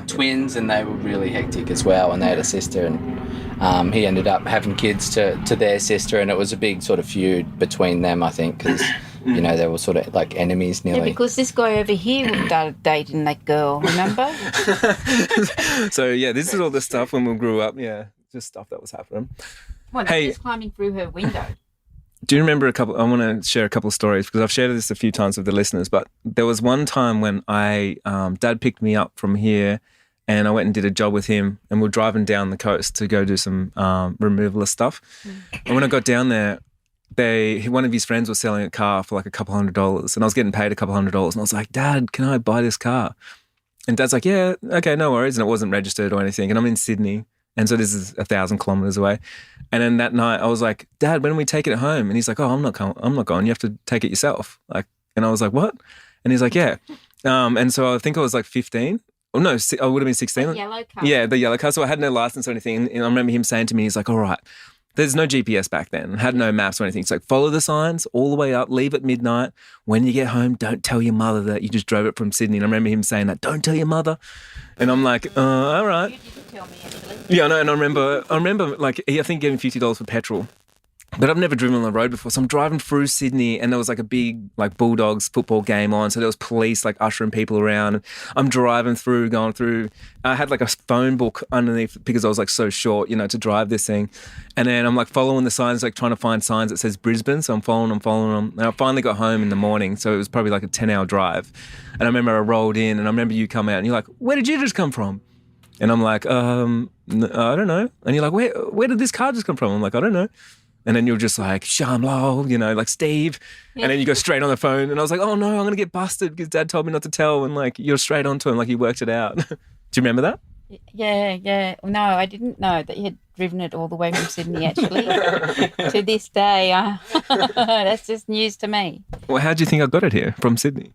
C: twins, and they were really hectic as well, and they had a sister, and he ended up having kids to their sister, and it was a big sort of feud between them, I think, because, they were sort of like enemies nearly.
B: Yeah, because this guy over here started dating that girl, remember?
A: So, yeah, this is all the stuff when we grew up, just stuff that was happening.
B: What,
A: hey,
B: just climbing through her window?
A: Do you remember I want to share a couple of stories because I've shared this a few times with the listeners, but there was one time when Dad picked me up from here and I went and did a job with him, and we were driving down the coast to go do some removal of stuff. And when I got down there, one of his friends was selling a car for like $200, and I was getting paid $200, and I was like, Dad, can I buy this car? And Dad's like, yeah, okay, no worries. And it wasn't registered or anything. And I'm in Sydney. And so this is 1,000 kilometers away. And then that night I was like, Dad, when are we taking it home? And he's like, oh, I'm not going. You have to take it yourself. And I was like, what? And he's like, yeah. And so I think I was like 15. Oh, no, I would have been 16.
B: The yellow car.
A: Yeah, the yellow car. So I had no license or anything. And I remember him saying to me, he's like, all right, there's no GPS back then. I had no maps or anything. It's like, follow the signs all the way up, leave at midnight. When you get home, don't tell your mother that you just drove it from Sydney. And I remember him saying that, don't tell your mother. And I'm like, all right.
B: You didn't tell me, actually.
A: Yeah, I know. And I remember like, I think getting $50 for petrol. But I've never driven on the road before. So I'm driving through Sydney, and there was like a big like Bulldogs football game on. So there was police like ushering people around. I'm driving through, going through. I had like a phone book underneath because I was like so short, to drive this thing. And then I'm like following the signs, like trying to find signs that says Brisbane. So I'm following them. And I finally got home in the morning. So it was probably like a 10-hour drive. And I remember I rolled in, and I remember you come out, and you're like, where did you just come from? And I'm like, I don't know. And you're like, where did this car just come from? I'm like, I don't know. And then you're just like, Shamlo, like Steve. Yeah. And then you go straight on the phone. And I was like, oh no, I'm going to get busted because Dad told me not to tell. And like, you're straight onto him, like he worked it out. Do you remember that?
B: Yeah. No, I didn't know that you had driven it all the way from Sydney, actually. To this day. That's just news to me.
A: Well, how do you think I got it here from Sydney?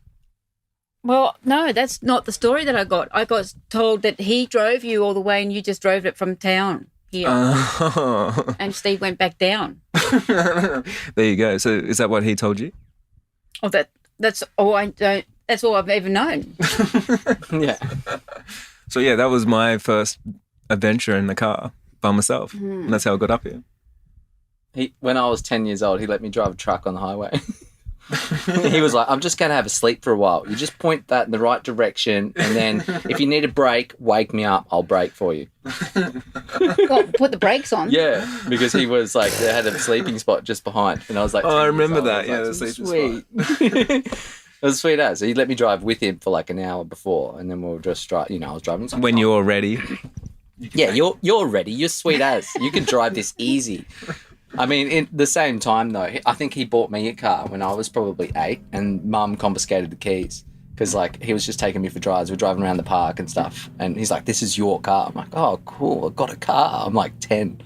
B: Well, no, that's not the story that I got. I got told that he drove you all the way and you just drove it from town. here.
A: Oh.
B: And Steve went back down.
A: There you go. So is that what he told you?
B: Oh, that's all that's all I've ever known.
C: Yeah.
A: So yeah, that was my first adventure in the car by myself. And that's how I got up here.
C: When I was 10 years old, he let me drive a truck on the highway. He was like, I'm just going to have a sleep for a while. You just point that in the right direction, and then if you need a break, wake me up. I'll brake for you.
B: Well, put the brakes on.
C: Yeah, because he was like, they had a sleeping spot just behind. And I was like,
A: Oh, I
C: 10 years
A: remember
C: old.
A: that.
C: I was
A: Yeah,
C: like,
A: the sleeping
C: sweet. It was sweet as. So he let me drive with him for like an hour before, and then we were just I was driving. Like,
A: When you're ready.
C: yeah, you're ready. You're sweet as. You can drive this easy. I mean, in the same time though, I think he bought me a car when I was probably 8, and Mum confiscated the keys because like he was just taking me for drives. We're driving around the park and stuff, and he's like, "This is your car." I'm like, "Oh, cool! I got a car." I'm like 10.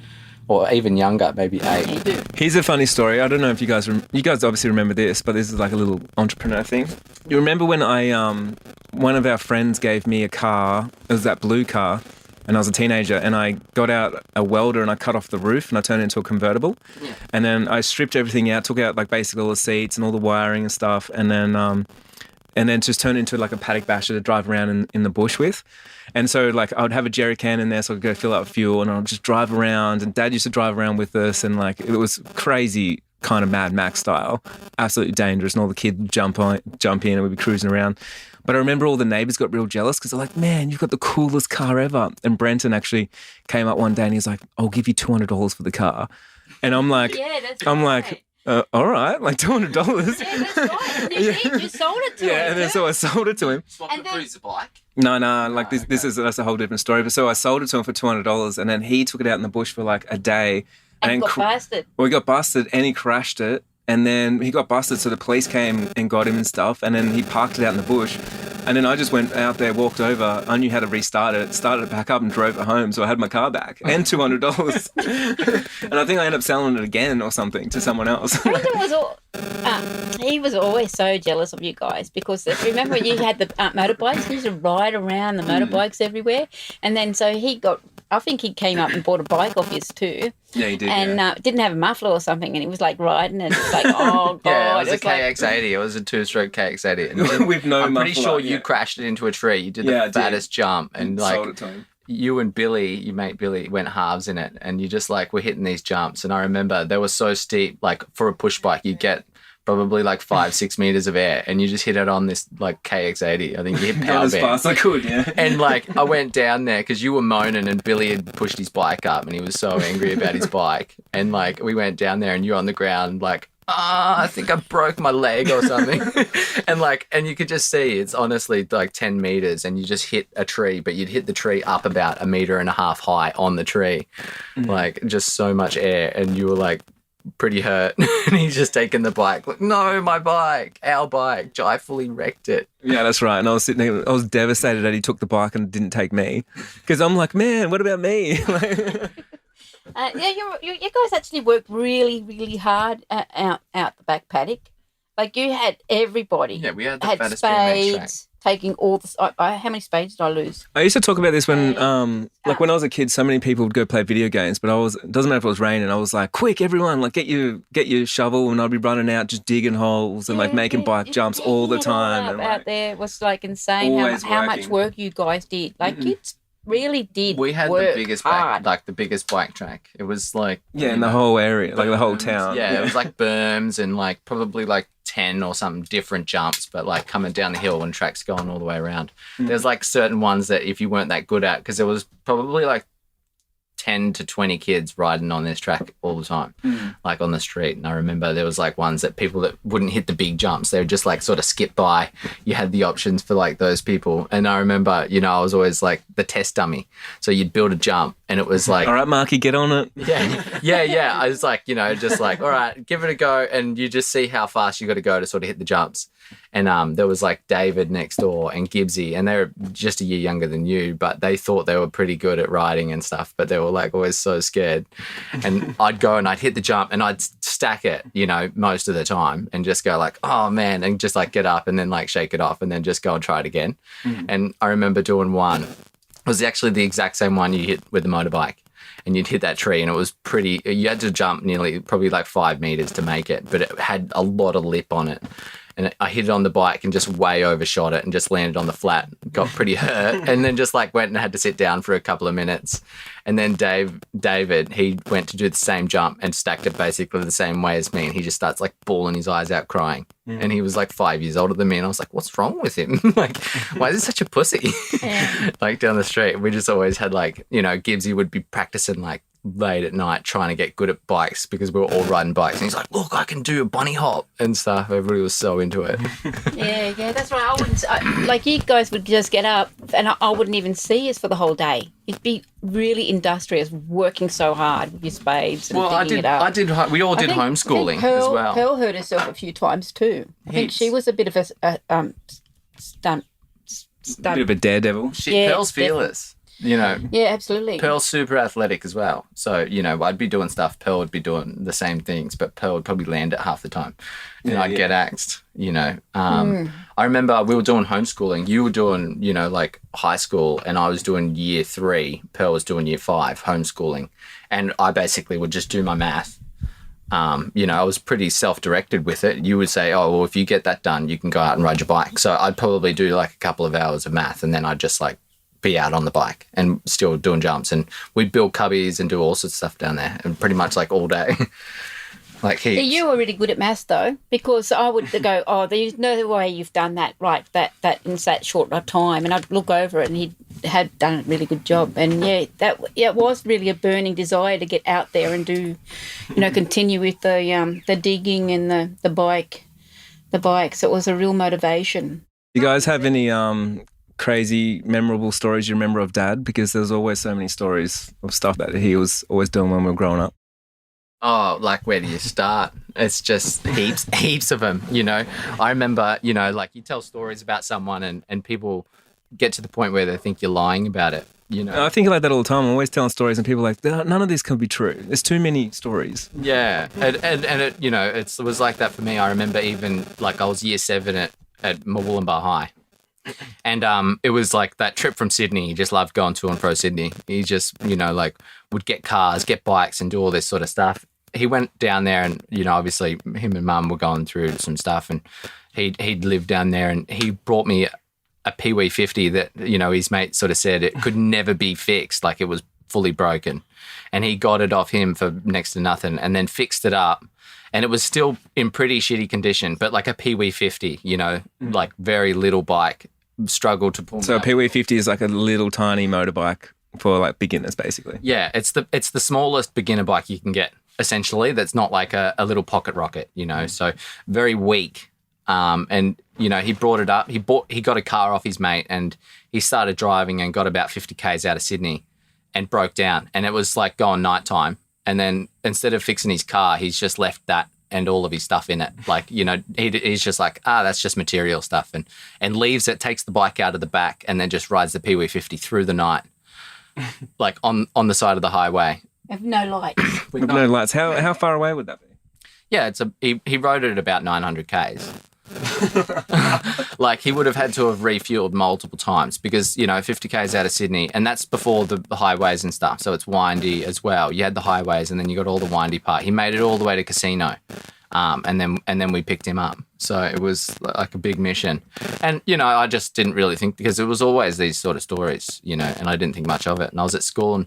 C: Or even younger, maybe 8.
A: Here's a funny story. I don't know if you guys obviously remember this, but this is like a little entrepreneur thing. You remember when one of our friends gave me a car? It was that blue car, and I was a teenager, and I got out a welder and I cut off the roof and I turned it into a convertible. Yeah. And then I stripped everything out, took out like basically all the seats and all the wiring and stuff, and then just turned it into like a paddock basher to drive around in the bush with. And so like I would have a jerry can in there so I could go fill up fuel, and I'd just drive around, and Dad used to drive around with us, and like it was crazy kind of Mad Max style, absolutely dangerous, and all the kids would jump in and we'd be cruising around. But I remember all the neighbours got real jealous because they're like, "Man, you've got the coolest car ever." And Brenton actually came up one day and he's like, "I'll give you $200 for the car." And I'm like,
B: Yeah, that's
A: I'm
B: right.
A: like, all right, like $200.
B: Yeah, that's right. And you did. You sold it to him.
A: Yeah, and then so I sold it to him.
C: Swapped
B: And
C: the
B: then-
C: cruiser bike.
A: No, like that's a whole different story. But so I sold it to him for $200, and then he took it out in the bush for like a day,
B: And
A: then
B: got busted.
A: Well, he got busted, and he crashed it, and then he got busted. So the police came and got him and stuff, and then he parked it out in the bush. And then I just went out there, walked over. I knew how to restart it, started it back up, and drove it home. So I had my car back and $200. And I think I ended up selling it again or something to someone else.
B: Brendan he was always so jealous of you guys because remember when you had the motorbikes? He used to ride around the motorbikes everywhere. And then so I think he came up and bought a bike off his too.
A: Yeah, he did.
B: And didn't have a muffler or something, and he was like riding, and it's like, oh god,
C: Yeah, it was a
B: like,
C: KX80. It was a 2-stroke KX80. And
A: With no
C: I'm pretty
A: muffler,
C: sure
A: yeah.
C: you crashed it into a tree. You did
A: Yeah, I
C: the
A: did.
C: fattest jump, and like
A: sold it to him.
C: you and Billy, your mate Billy, went halves in it, and you just like were hitting these jumps. And I remember they were so steep. Like for a push bike, you get probably like 5-6 meters of air, and you just hit it on this like KX80. I think you hit
A: Not
C: power
A: as
C: band.
A: fast as I could, yeah.
C: And like I went down there because you were moaning, and Billy had pushed his bike up, and he was so angry about his bike. And like we went down there, and you're on the ground, like, I think I broke my leg or something. and you could just see it's honestly like 10 meters, and you just hit a tree, but you'd hit the tree up about 1.5 meters high on the tree, like just so much air, and you were like pretty hurt. And he's just taken the bike, like, no, my bike, our bike. I fully wrecked it.
A: Yeah, that's right. And I was sitting there, I was devastated that he took the bike and didn't take me. Because I'm like, man, what about me?
B: you guys actually worked really, really hard out the back paddock. Like you had everybody.
C: Yeah, we had the
B: had
C: fattest BMX track.
B: spades, taking all the. How many spades did I lose?
A: I used to talk about this when, like when I was a kid, so many people would go play video games, but it doesn't matter if it was raining, I was like, quick, everyone, like get your shovel, and I'd be running out just digging holes and like making bike jumps all the time. And,
B: out there was like insane
A: always
B: how much
A: working.
B: work you guys did. Like you really did.
C: We had
B: work
C: the biggest
B: hard.
C: the biggest bike track. It was like
A: yeah, in the whole area, like the whole town.
C: Yeah, it was like berms and like probably like 10 or something different jumps, but like coming down the hill and tracks going all the way around. There's like certain ones that if you weren't that good at, because there was probably like 10 to 20 kids riding on this track all the time, like on the street. And I remember there was like ones that people that wouldn't hit the big jumps, they would just like sort of skip by. You had the options for like those people. And I remember, I was always like the test dummy. So you'd build a jump and it was like,
A: All right, Marky, get on it.
C: yeah. I was like, just like, all right, give it a go. And you just see how fast you got to go to sort of hit the jumps. And there was like David next door and Gibbsy, and they're just a year younger than you, but they thought they were pretty good at riding and stuff, but they were like always so scared. And I'd go and I'd hit the jump and I'd stack it, most of the time, and just go like, oh man, and just like get up and then like shake it off and then just go and try it again. And I remember doing one. It was actually the exact same one you hit with the motorbike. and you'd hit that tree, and it was pretty. You had to jump nearly probably like 5 meters to make it, but it had a lot of lip on it. And I hit it on the bike and just way overshot it and just landed on the flat. Got pretty hurt, and then just like went and had to sit down for a couple of minutes. And then David, he went to do the same jump and stacked it basically the same way as me. And he just starts like bawling his eyes out, crying. And he was like 5 years older than me. And I was like, what's wrong with him? Like, why is he such a pussy? Like down the street, we just always had like, you know, Gibbsy would be practicing like late at night trying to get good at bikes because we were all riding bikes. And he's like, look, I can do a bunny hop and stuff. Everybody was so into it.
B: Yeah, that's right. I wouldn't, like you guys would just get up and I wouldn't even see us for the whole day. It'd be really industrious, working so hard with your spades and digging it up.
C: We all did homeschooling as well.
B: Pearl hurt herself a few times too. I think she was a bit of a stunt.
A: Bit of a daredevil.
C: Pearl's fearless. You know,
B: yeah, absolutely.
C: Pearl's super athletic as well. So, you know, I'd be doing stuff, Pearl would be doing the same things, but Pearl would probably land it half the time. And I'd get axed, you know. I remember we were doing homeschooling. You were doing, you know, like high school, and I was doing year 3. Pearl was doing year 5, homeschooling. And I basically would just do my math. You know, I was pretty self-directed with it. You would say, oh, well, if you get that done, you can go out and ride your bike. So I'd probably do like a couple of hours of math, and then I'd just like be out on the bike and still doing jumps, and we'd build cubbies and do all sorts of stuff down there, and pretty much like all day. Like heaps.
B: You were really good at maths though, because I would go, oh, there's no way you've done that right, that in that short of time, and I'd look over it and he had done a really good job. And it was really a burning desire to get out there and do, you know, continue with the digging and the bikes. It was a real motivation.
A: You guys have any crazy, memorable stories you remember of Dad? Because there's always so many stories of stuff that he was always doing when we were growing up.
C: Oh, like where do you start? It's just heaps of them, you know. I remember, you know, like you tell stories about someone and people get to the point where they think you're lying about it, you know.
A: I think like that all the time. I'm always telling stories and people are like, none of this can be true. There's too many stories.
C: Yeah, and it, you know, it was like that for me. I remember even like I was year 7 at Mawulumba High. And it was like that trip from Sydney. He just loved going to and fro Sydney. He just, you know, like would get cars, get bikes and do all this sort of stuff. He went down there and, you know, obviously him and Mum were going through some stuff, and he'd lived down there, and he brought me a Pee-wee 50 that, you know, his mate sort of said it could never be fixed, like it was fully broken. And he got it off him for next to nothing and then fixed it up. And it was still in pretty shitty condition, but like a Pee-wee 50, you know, like very little bike. Struggled to pull.
A: So a Pee-wee 50 is like a little tiny motorbike for like beginners, basically.
C: Yeah, it's the smallest beginner bike you can get, essentially. That's not like a little pocket rocket, you know. So very weak. And you know, he brought it up. He got a car off his mate, and he started driving and got about 50 k's out of Sydney, and broke down. And it was like going nighttime. And then instead of fixing his car, he's just left that and all of his stuff in it. Like, you know, he's just like, that's just material stuff, and leaves it, takes the bike out of the back, and then just rides the Pee-wee 50 through the night, like on the side of the highway.
B: With no lights.
A: With no lights. How far away would that be?
C: Yeah, he rode it at about 900 k's. Like he would have had to have refueled multiple times because, you know, 50 k's out of Sydney, and that's before the highways and stuff, so it's windy as well. You had the highways and then you got all the windy part. He made it all the way to Casino, and then we picked him up. So it was like a big mission. And, you know, I just didn't really think, because it was always these sort of stories, you know, and I didn't think much of it. And I was at school and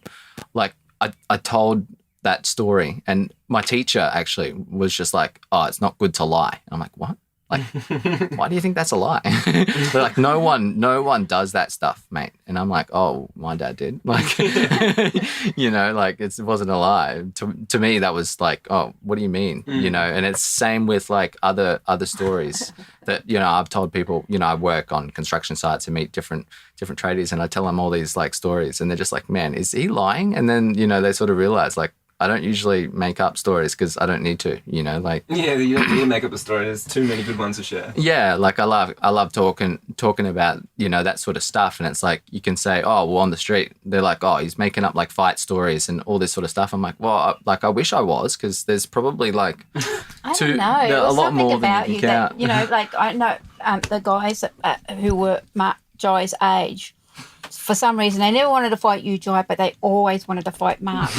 C: like I told that story, and my teacher actually was just like, oh, it's not good to lie. I'm like, what? Like, why do you think that's a lie? They're like, no one does that stuff, mate. And I'm like, oh, my dad did. Like, you know, like it wasn't a lie. To me, that was like, oh, what do you mean? You know, and it's same with like other stories that, you know, I've told people, you know, I work on construction sites and meet different tradies, and I tell them all these like stories, and they're just like, man, is he lying? And then, you know, they sort of realize like, I don't usually make up stories because I don't need to, you know, like.
A: Yeah, you don't need to make up a story. There's too many good ones to share.
C: Yeah, like I love talking about, you know, that sort of stuff. And it's like, you can say, oh, well, on the street, they're like, oh, he's making up like fight stories and all this sort of stuff. I'm like, well, I wish I was, because there's probably like
B: I don't know.
C: a lot more
B: about
C: than you can count.
B: That, you know, like I know the guys who were Jai's age,
D: for some reason, they never wanted to fight you, Jai, but they always wanted to fight Mark.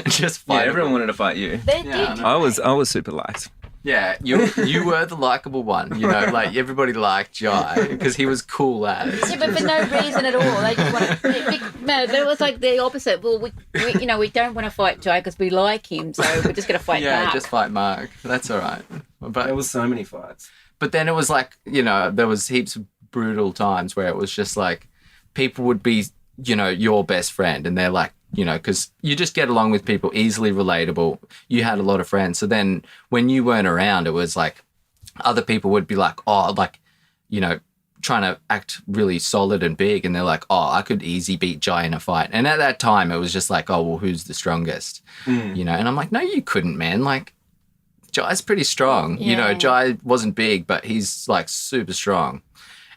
C: Just
A: Yeah,
C: fight.
A: everyone wanted to fight you.
D: They
C: Yeah,
D: did.
A: I was super liked.
C: Yeah, you were the likable one. You know, like everybody liked Jai because he was cool as.
D: Yeah, but for no reason at all. They just wanted, no, but it was like the opposite. Well, we we don't want to fight Jai because we like him, so we're just going to fight
C: Yeah,
D: Mark.
C: just fight Mark. That's all right. But
A: There was so many fights.
C: But then it was like, you know, there was heaps of brutal times where it was just like people would be, you know, your best friend and they're like, you know, because you just get along with people, easily relatable. You had a lot of friends. So then when you weren't around, it was like other people would be like, oh, like, you know, trying to act really solid and big. And they're like, oh, I could easily beat Jai in a fight. And at that time, it was just like, oh, well, who's the strongest? You know, and I'm like, no, you couldn't, man. Like, Jai's pretty strong. You know,
D: Yeah.
C: Jai wasn't big, but he's like super strong.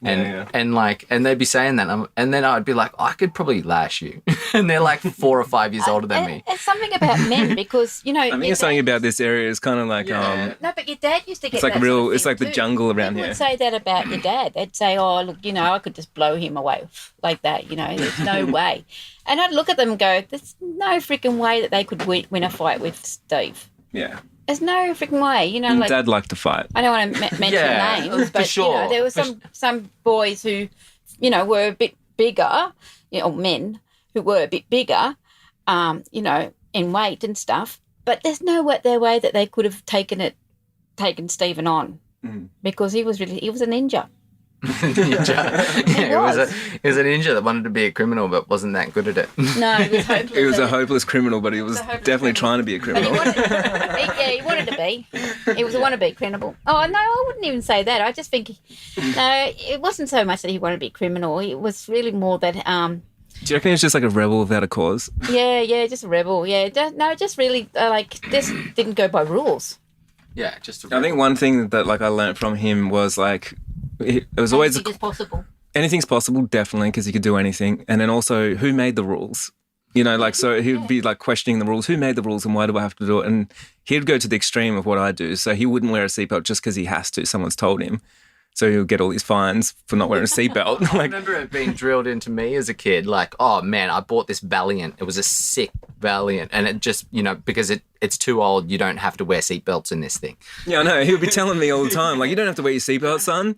C: And they'd be saying that, and then I'd be like, I could probably lash you, and they're like 4 or 5 years older than me.
D: It's something about men because, you know.
A: I think there's something about this area is kind of like
C: Yeah.
D: No, but your dad used to get
A: it's like
D: that
A: real.
D: sort of
A: It's
D: thing
A: like the
D: too.
A: jungle around
D: People
A: here.
D: would say that about your dad. They'd say, oh, look, you know, I could just blow him away like that, you know, there's no way. And I'd look at them and go, there's no freaking way that they could win a fight with Steve.
A: Yeah,
D: There's no freaking way, you know, like.
A: Dad liked to fight.
D: I don't want to mention
C: Yeah,
D: names,
C: for
D: but
C: sure.
D: you know, there were some boys who, you know, were a bit bigger, you know, men who were a bit bigger, you know, in weight and stuff. But there's no way that they could have taken Stephen on because he was a ninja.
C: Ninja.
D: He
C: Yeah,
D: was.
C: he was a ninja that wanted to be a criminal but wasn't that good at it.
D: No, he was hopeless.
A: He was a hopeless criminal, but he was
D: a hopeless
A: definitely
D: criminal.
A: trying to be a
D: But he
A: criminal.
D: he wanted to be. He was a wannabe criminal. Oh, no, I wouldn't even say that. I just think, no, it wasn't so much that he wanted to be a criminal. It was really more that,
A: Do you reckon he was just like a rebel without a cause?
D: yeah, just a rebel. Yeah, just really, this didn't go by rules.
C: Yeah, just
A: I think one thing that like I learned from him was like it was always
D: Anything is possible.
A: anything's possible, definitely, because he could do anything. And then also, who made the rules? You know, like, so he'd be like questioning the rules. Who made the rules and why do I have to do it? And he'd go to the extreme of what I do. So he wouldn't wear a seatbelt just because he has to. Someone's told him. So he'll get all these fines for not wearing a seatbelt.
C: I
A: Like,
C: remember it being drilled into me as a kid, like, oh man, I bought this Valiant. It was a sick Valiant. And it just, you know, because it's too old, you don't have to wear seatbelts in this thing.
A: yeah, I know. He would be telling me all the time, like, you don't have to wear your seatbelt, son.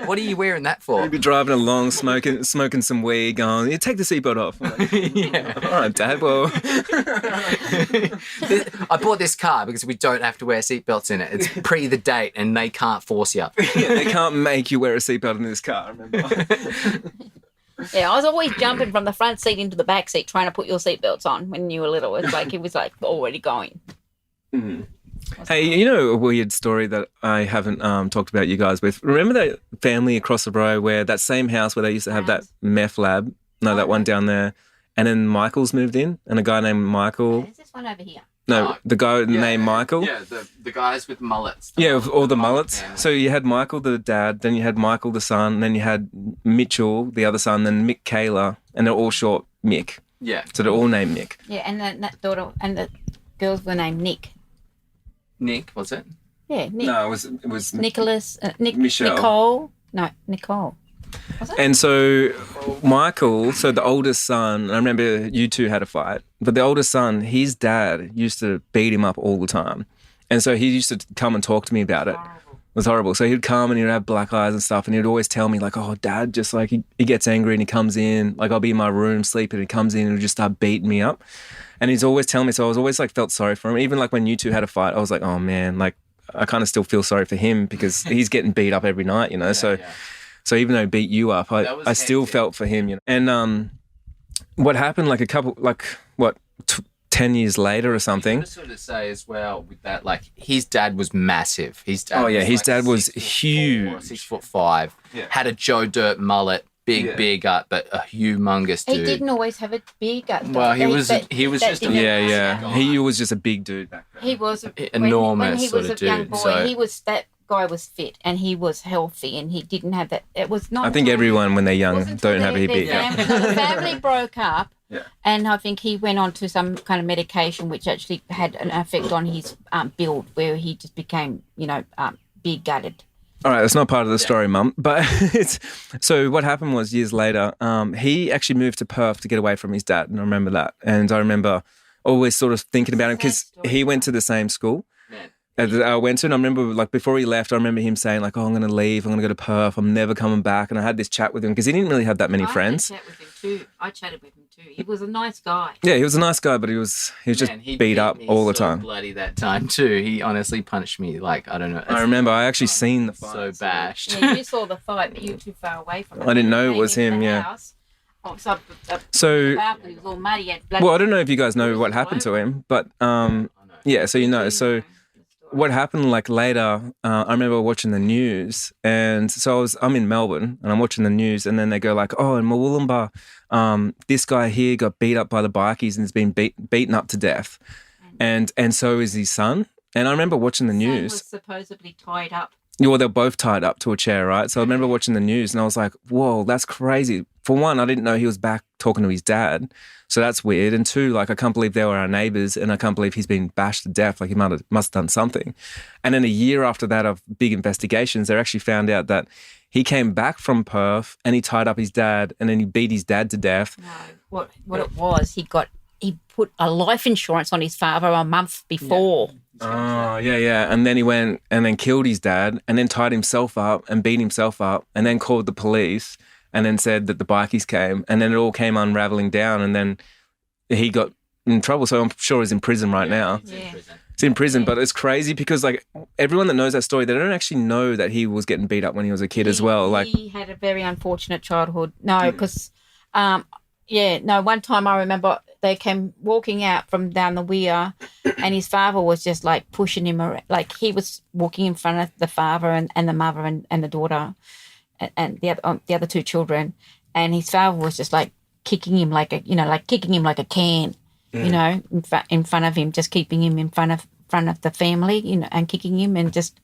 C: What are you wearing that for?
A: He'd be driving along, smoking some weed, going, yeah, take the seatbelt off. I'm like,
C: Yeah.
A: all right, Dad, well,
C: I bought this car because we don't have to wear seatbelts in it. It's pre the date and they can't force you.
A: yeah, they can't make you wear a seatbelt in this car, remember?
D: Yeah, I was always jumping from the front seat into the back seat trying to put your seatbelts on when you were little. It's like it was like already going.
A: Hey, you know a weird story that I haven't talked about you guys with? Remember that family across the road where that same house where they used to have that meth lab? No, that one down there. And then Michael's moved in and a guy named Michael.
D: There's this one over here.
A: No, the guy named Michael.
C: Yeah, the guys with mullets.
A: Yeah, with all the mullets.
C: family.
A: So you had Michael, the dad, then you had Michael, the son, then you had Mitchell, the other son, then Mick Kayla, and they're all short Mick.
C: Yeah.
A: So they're all named Mick.
D: Yeah, and that daughter and the girls were named Nick.
C: Nick, was it?
D: Yeah, Nick.
A: No, it was
D: Nicholas,
A: Michelle.
D: Nicole. No, Nicole. Was it?
A: And so Michael, so the oldest son, I remember you two had a fight, but the oldest son, his dad used to beat him up all the time. And so he used to come and talk to me about it. It was horrible. So he'd come and he'd have black eyes and stuff and he'd always tell me like, oh, Dad, just like he gets angry and he comes in, like I'll be in my room sleeping and he comes in and he'll just start beating me up. And he's always telling me, so I was always like felt sorry for him. Even like when you two had a fight, I was like, oh man, like I kind of still feel sorry for him because he's getting beat up every night, you know? So even though he beat you up,
C: That was
A: I still
C: hectic.
A: felt for him, you know. And what happened like 10 years later or something?
C: I sort of say as well with that, like his dad was massive. His dad.
A: Oh, yeah, his
C: like
A: dad was
C: 6'4",
A: huge.
C: 6'5".
A: Yeah.
C: Had a Joe Dirt mullet, big gut, but a humongous dude.
D: He didn't always have a big gut. though.
C: Well, he was
D: that
C: just a
D: didn't-
A: Yeah. He was just a big dude back then.
D: He was
C: Enormous
D: when he
C: sort
D: was
C: of
D: a young
C: dude,
D: boy.
C: so-
D: He was that guy was fit and he was healthy and he didn't have that. It was not.
A: I think everyone when they're young
D: wasn't
A: don't have a
D: their
A: big gut.
D: the family broke up.
A: Yeah.
D: And I think he went on to some kind of medication which actually had an effect on his build, where he just became, big gutted.
A: All right, that's not part of the story, Mum. But so what happened was years later, he actually moved to Perth to get away from his dad, and I remember that. And I remember always sort of thinking about him because he went to the same school that I went to, and I remember like before he left, I remember him saying like, "Oh, I'm going to leave. I'm going to go to Perth. I'm never coming back." And I had this chat with him because he didn't really have that many friends.
D: I had a chat with him too. I chatted with him too. He was a nice guy.
A: Yeah, he was a nice guy, but he was just
C: He
A: beat up
C: me
A: all the
C: so
A: time.
C: bloody that time too. He honestly punched me like, I don't know.
A: I remember I actually seen the fight.
C: So bashed.
D: Yeah, you saw the fight, but you were too far away from it.
A: I didn't know it
D: Came
A: was
D: into
A: him,
D: the
A: yeah.
D: house. Oh, so
A: So,
D: the balcony was all muddy. He had blood.
A: well, I don't know if you guys know what happened to him, but yeah, so you know. So what happened like later, I remember watching the news, and so I'm in Melbourne and I'm watching the news, and then they go like, "Oh, in Murwillumbah, this guy here got beat up by the bikies and has been beaten up to death." And so is his son. And I remember watching the
D: Son
A: news.
D: was supposedly tied up.
A: Well, they're both tied up to a chair, right? So I remember watching the news and I was like, whoa, that's crazy. For one, I didn't know he was back talking to his dad. So that's weird. And two, like, I can't believe they were our neighbours, and I can't believe he's been bashed to death. Like, he must have done something. And then a year after that of big investigations, they actually found out that he came back from Perth and he tied up his dad and then he beat his dad to death.
D: No, what it was, he put a life insurance on his father a month before.
A: Oh, yeah. And then he went and then killed his dad and then tied himself up and beat himself up and then called the police and then said that the bikies came, and then it all came unraveling down, and then he got in trouble. So I'm sure he's in prison right now.
D: Yeah.
A: It's in prison, but it's crazy because like everyone that knows that story, they don't actually know that he was getting beat up when he was a kid as well. Like
D: he had a very unfortunate childhood. No, because one time I remember they came walking out from down the weir, and his father was just like pushing him around. Like he was walking in front of the father and the mother and the daughter and the other two children, and his father was just like kicking him like a can, in front of him, just keeping him in front of the family, and kicking him and just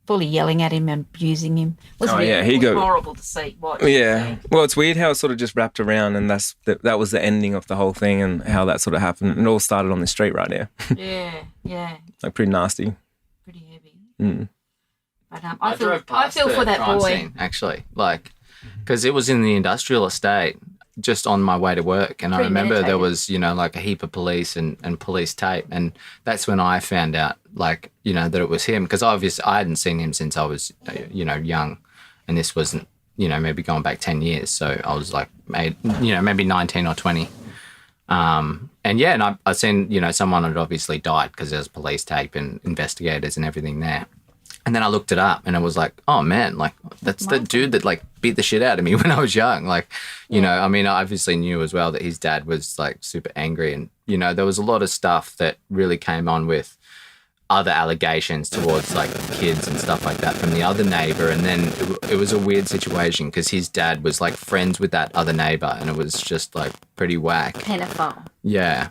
D: fully yelling at him and abusing him. It was horrible to see.
A: Yeah. Well, it's weird how it sort of just wrapped around, and that was the ending of the whole thing, and how that sort of happened. It all started on the street right here.
D: Yeah.
A: Like pretty nasty.
D: Pretty heavy.
A: Mm.
D: But I feel for that boy.
C: Scene, actually, like, because it was in the industrial estate just on my way to work, and I remember there was like a heap of police and police tape, and that's when I found out that it was him, because obviously I hadn't seen him since I was young, and this wasn't maybe going back 10 years, so I was like maybe 19 or 20, and I seen someone had obviously died because there was police tape and investigators and everything there. And then I looked it up, and it was like, oh man, like that's the dude that like beat the shit out of me when I was young. Like, I mean, I obviously knew as well that his dad was like super angry, and there was a lot of stuff that really came on with other allegations towards like kids and stuff like that from the other neighbor. And then it was a weird situation because his dad was like friends with that other neighbor, and it was just like pretty whack.
D: Pedophile.
C: Yeah,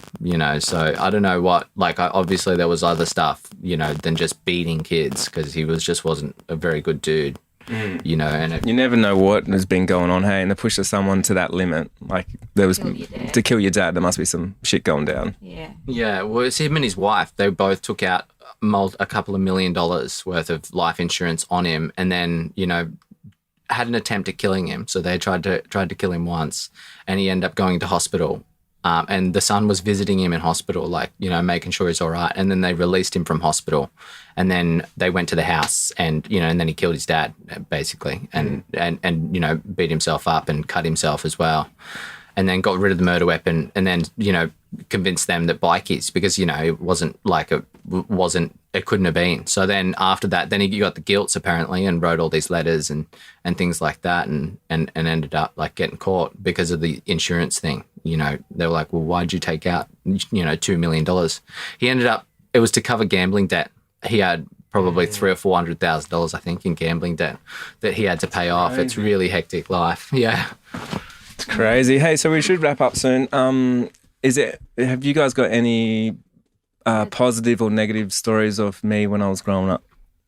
C: so I don't know what, like obviously there was other stuff, than just beating kids, because he wasn't a very good dude. And
A: you never know what has been going on, hey, and to push someone to that limit, like there was to kill your dad, there must be some shit going down.
C: Yeah, well, it's him and his wife, they both took out a couple of $1 million worth of life insurance on him, and then had an attempt at killing him. So they tried to kill him once, and he ended up going to hospital. And the son was visiting him in hospital, making sure he's all right. And then they released him from hospital, and then they went to the house, and and then he killed his dad basically, and beat himself up and cut himself as well, and then got rid of the murder weapon, and then convinced them that bikies, because it wasn't like it couldn't have been. So then after that, then he got the guilts apparently, and wrote all these letters and things like that, and ended up like getting caught because of the insurance thing. They were like, well, why'd you take out $2 million? He ended up, it was to cover gambling debt. He had probably $300,000 or $400,000, I think, in gambling debt that he had to pay off. It's really hectic life. Yeah,
A: it's crazy. Hey, so we should wrap up soon. Have you guys got any positive or negative stories of me when I was growing up?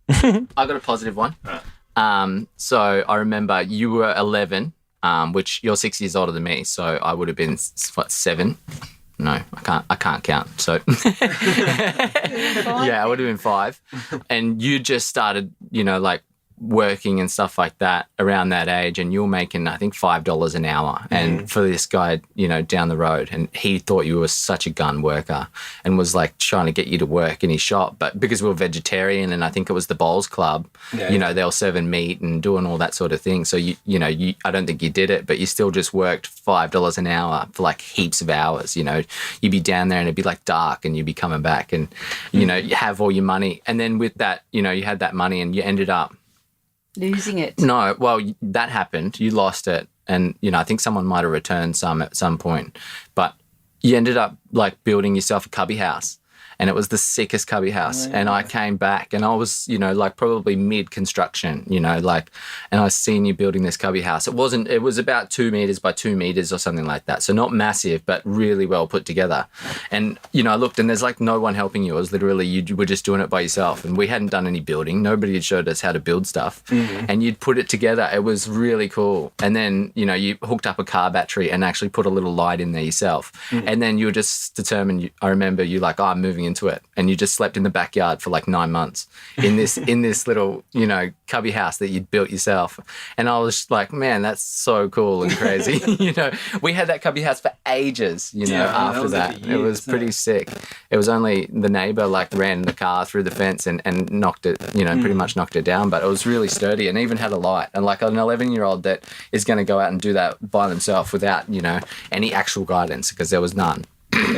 C: I got a positive one. Right. So I remember you were 11, which you're 6 years older than me, so I would have been 7. No, I can't count. So yeah, I would have been 5. And you just started, working and stuff like that around that age, and you're making, I think, $5 an hour. And for this guy, you know, down the road, and he thought you were such a gun worker and was like trying to get you to work in his shop. But because we were vegetarian, and I think it was the Bowls Club, you know, they were serving meat and doing all that sort of thing. So, I don't think you did it, but you still just worked $5 an hour for like heaps of hours. You know, you'd be down there and it'd be like dark, and you'd be coming back, and, you know, you have all your money. And then with that, you know, you had that money and you ended up
D: Losing it.
C: No, well, that happened. You lost it. And, you know, I think someone might have returned some at some point. But you ended up, like, building yourself a cubby house. And it was the sickest cubby house. And I came back and I was, you know, like probably mid-construction, you know, like, and I seen you building this cubby house. It was about 2 meters by 2 meters or something like that. So not massive, but really well put together. And, you know, I looked and there's like no one helping you. It was literally, you were just doing it by yourself. And we hadn't done any building. Nobody had showed us how to build stuff. And you'd put it together. It was really cool. And then, you know, you hooked up a car battery and actually put a little light in there yourself. And then you were just determined, I remember you like, oh, I'm moving into it, and you just slept in the backyard for like 9 months in this little, you know, cubby house that you'd built yourself. And I was like, man, that's so cool and crazy. You know, we had that cubby house for ages, you know, after that. It was pretty sick. It was only the neighbor like ran the car through the fence and knocked it, you know, pretty much knocked it down, but it was really sturdy and even had a light. And like an 11-year-old that is going to go out and do that by themselves without, you know, any actual guidance, because there was none.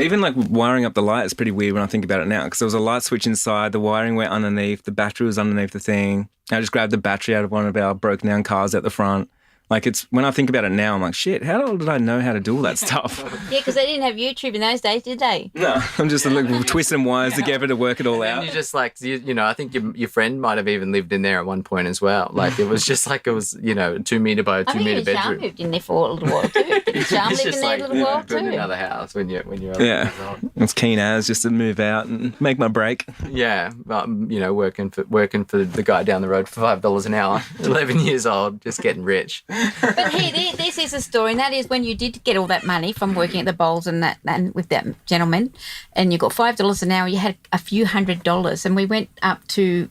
A: Even like wiring up the light is pretty weird when I think about it now, because there was a light switch inside, the wiring went underneath, the battery was underneath the thing. I just grabbed the battery out of one of our broken down cars at the front. Like, it's when I think about it now, I'm like, shit, how did I know how to do all that stuff?
D: Yeah, because they didn't have YouTube in those days, did they?
A: No, I'm just like twisting wires together to work it all out.
C: And you just like, you know, I think your friend might have even lived in there at one point as well. Like, it was just like, it was, you know, 2 meter by 2 meter bedroom.
D: Charm moved in there for a little while too. Did Charm live in there a little while too?
C: Build another house when you're
A: yeah, it's keen as just to move out and make my break.
C: Yeah, you know, working for the guy down the road for $5 an hour, 11 years old, just getting rich.
D: But this is a story, and that is when you did get all that money from working at the Bowls and that, and with that gentleman, and you got $5 an hour. You had a few $100s, and we went up to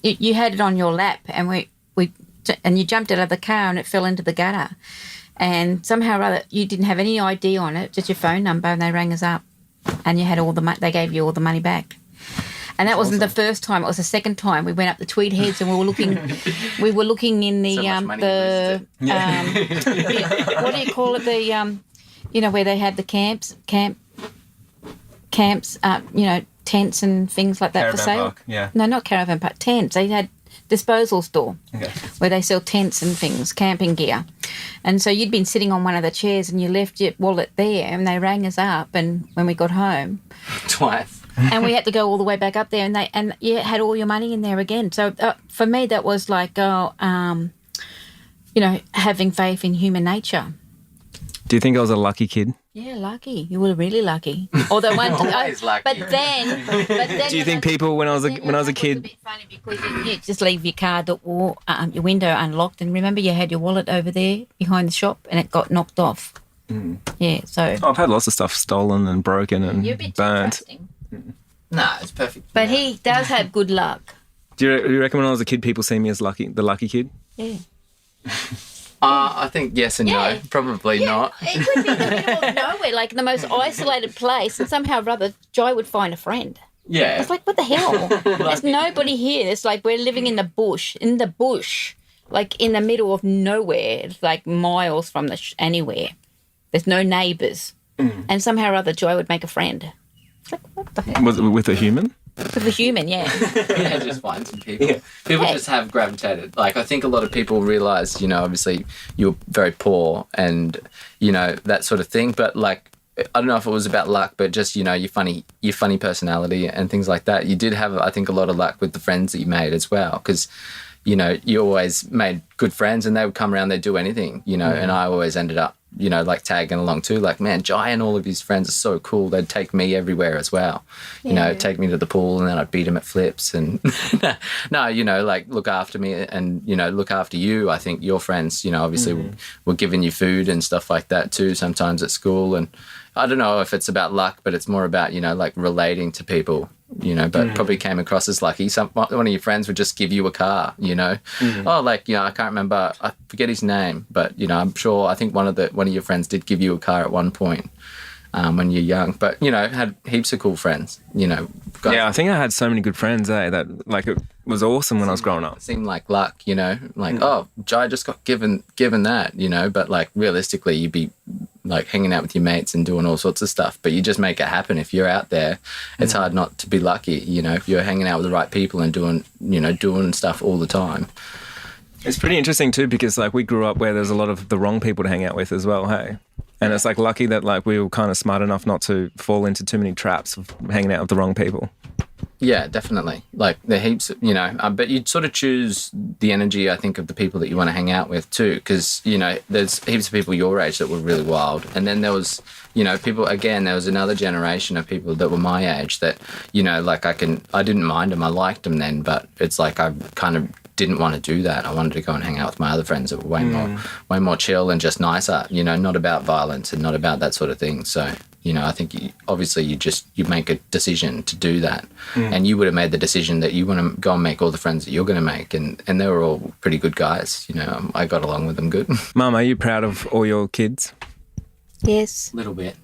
D: you had it on your lap, and and you jumped out of the car, and it fell into the gutter, and somehow or other you didn't have any ID on it, just your phone number, and they rang us up, and you had all the they gave you all the money back. And that wasn't the first time; it was the second time. We went up the Tweed Heads and we were looking in the what do you call it? The you know, where they have the camps, you know, tents and things like that
A: Caravan
D: for sale.
A: park, yeah.
D: No, not caravan park, tents. They had disposal store where they sell tents and things, camping gear. And so you'd been sitting on one of the chairs and you left your wallet there, and they rang us up, and when we got home
C: Twice.
D: and we had to go all the way back up there, and you had all your money in there again. So for me, that was like, you know, having faith in human nature.
A: Do you think I was a lucky kid?
D: Yeah, lucky. You were really lucky. Although
C: Always lucky.
D: But then.
A: Do you think people when I was a kid?
D: It was a bit funny because you just leave your car door, your window unlocked, and remember you had your wallet over there behind the shop, and it got knocked off. Yeah, so.
A: I've had lots of stuff stolen and broken and
D: You're a bit
A: burnt.
D: too trusting.
C: No, it's perfect.
D: But he does have good luck.
A: Do you reckon when I was a kid, people see me as the lucky kid?
D: Yeah.
C: I think yes and
D: Yeah.
C: no. Probably not.
D: It would be the middle of nowhere, like the most isolated place, and somehow or other, Joy would find a friend.
C: Yeah.
D: It's like, what the hell? There's nobody here. It's like we're living in the bush, like in the middle of nowhere. It's like miles from anywhere. There's no neighbours. And somehow or other, Joy would make a friend. It's like, what the hell?
A: Was it with a human?
D: With a human, yeah.
C: Yeah, just find some people. Yeah. People just have gravitated. Like, I think a lot of people realise, you know, obviously you're very poor and, you know, that sort of thing. But, like, I don't know if it was about luck, but just, you know, your funny personality and things like that. You did have, I think, a lot of luck with the friends that you made as well, because, you know, you always made good friends and they would come around, they'd do anything, you know, and I always ended up, you know, like tagging along too. Like, man, Jai and all of his friends are so cool. They'd take me everywhere as well. You know, take me to the pool and then I'd beat him at flips and no, you know, like look after me and, you know, look after you. I think your friends, you know, obviously were giving you food and stuff like that too sometimes at school. And I don't know if it's about luck, but it's more about, you know, like relating to people but probably came across as lucky. One of your friends would just give you a car, Oh, I can't remember, I forget his name, but, I think one of your friends did give you a car at one point. When you're young, but had heaps of cool friends. Guys.
A: Yeah, I think I had so many good friends. That it was awesome when I was growing up.
C: It seemed like luck, oh, Jai just got given that, but realistically, you'd be hanging out with your mates and doing all sorts of stuff. But you just make it happen. If you're out there, it's hard not to be lucky. If you're hanging out with the right people and doing stuff all the time.
A: It's pretty interesting too, because we grew up where there's a lot of the wrong people to hang out with as well. Hey. And it's lucky that we were kind of smart enough not to fall into too many traps of hanging out with the wrong people.
C: Yeah, definitely. There are heaps, but you'd sort of choose the energy, I think, of the people that you want to hang out with too, because, there's heaps of people your age that were really wild. And then there was, people, again, there was another generation of people that were my age that, I didn't mind them, I liked them then, but it's I kind of didn't want to do that. I wanted to go and hang out with my other friends that were way more chill and just nicer, not about violence and not about that sort of thing. So, I think you make a decision to do that. And you would have made the decision that you want to go and make all the friends that you're going to make. And they were all pretty good guys. I got along with them good.
A: Mum, are you proud of all your kids?
D: Yes.
C: A little bit.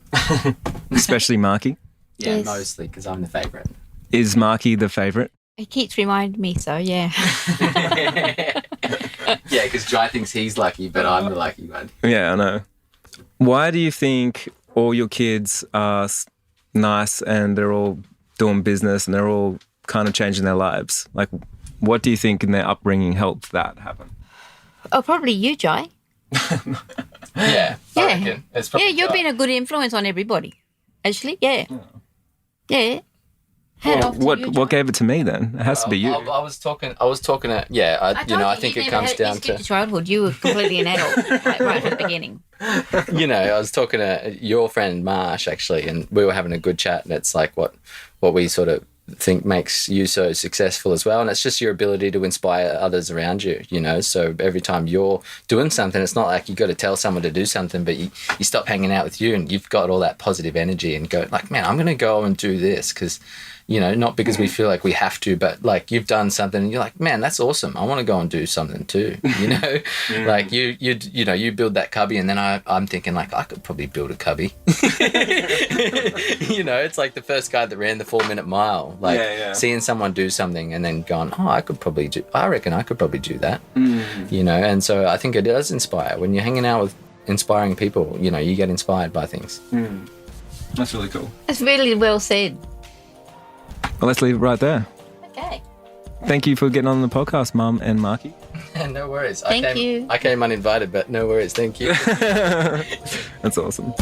A: Especially Marky?
C: Yeah,
D: Yes.
C: mostly because I'm the favourite.
A: Is Marky the favourite?
D: He keeps reminding me, so yeah.
C: Yeah, because Jai thinks he's lucky, but I'm the lucky one.
A: Yeah, I know. Why do you think all your kids are nice and they're all doing business and they're all kind of changing their lives? What do you think in their upbringing helped that happen?
D: Oh, probably you, Jai.
C: Yeah. I reckon. It's probably
D: Yeah, you've
C: Jai.
D: been a good influence on everybody. Actually, yeah. Yeah.
A: What gave it to me then? It has to be you.
C: I was talking to, I think it comes down to,
D: childhood. You were completely an adult right from the beginning.
C: I was talking to your friend Marsh actually, and we were having a good chat, and it's what we sort of think makes you so successful as well, and it's just your ability to inspire others around you, so every time you're doing something, it's not like you got to tell someone to do something, but you stop hanging out with you and you've got all that positive energy and go man, I'm going to go and do this because not because we feel like we have to, but you've done something and you're like, man, that's awesome. I want to go and do something too. You build that cubby, and then I'm thinking I could probably build a cubby. It's like the first guy that ran the 4-minute mile, seeing someone do something and then going, oh, I reckon I could probably do that. And so I think it does inspire. When you're hanging out with inspiring people, you get inspired by things.
A: That's really cool.
D: That's really well said.
A: Well, let's leave it right there.
D: Okay.
A: Thank you for getting on the podcast, Mum and Marky.
C: No worries.
D: Thank you.
C: I came uninvited, but no worries. Thank you.
A: That's awesome.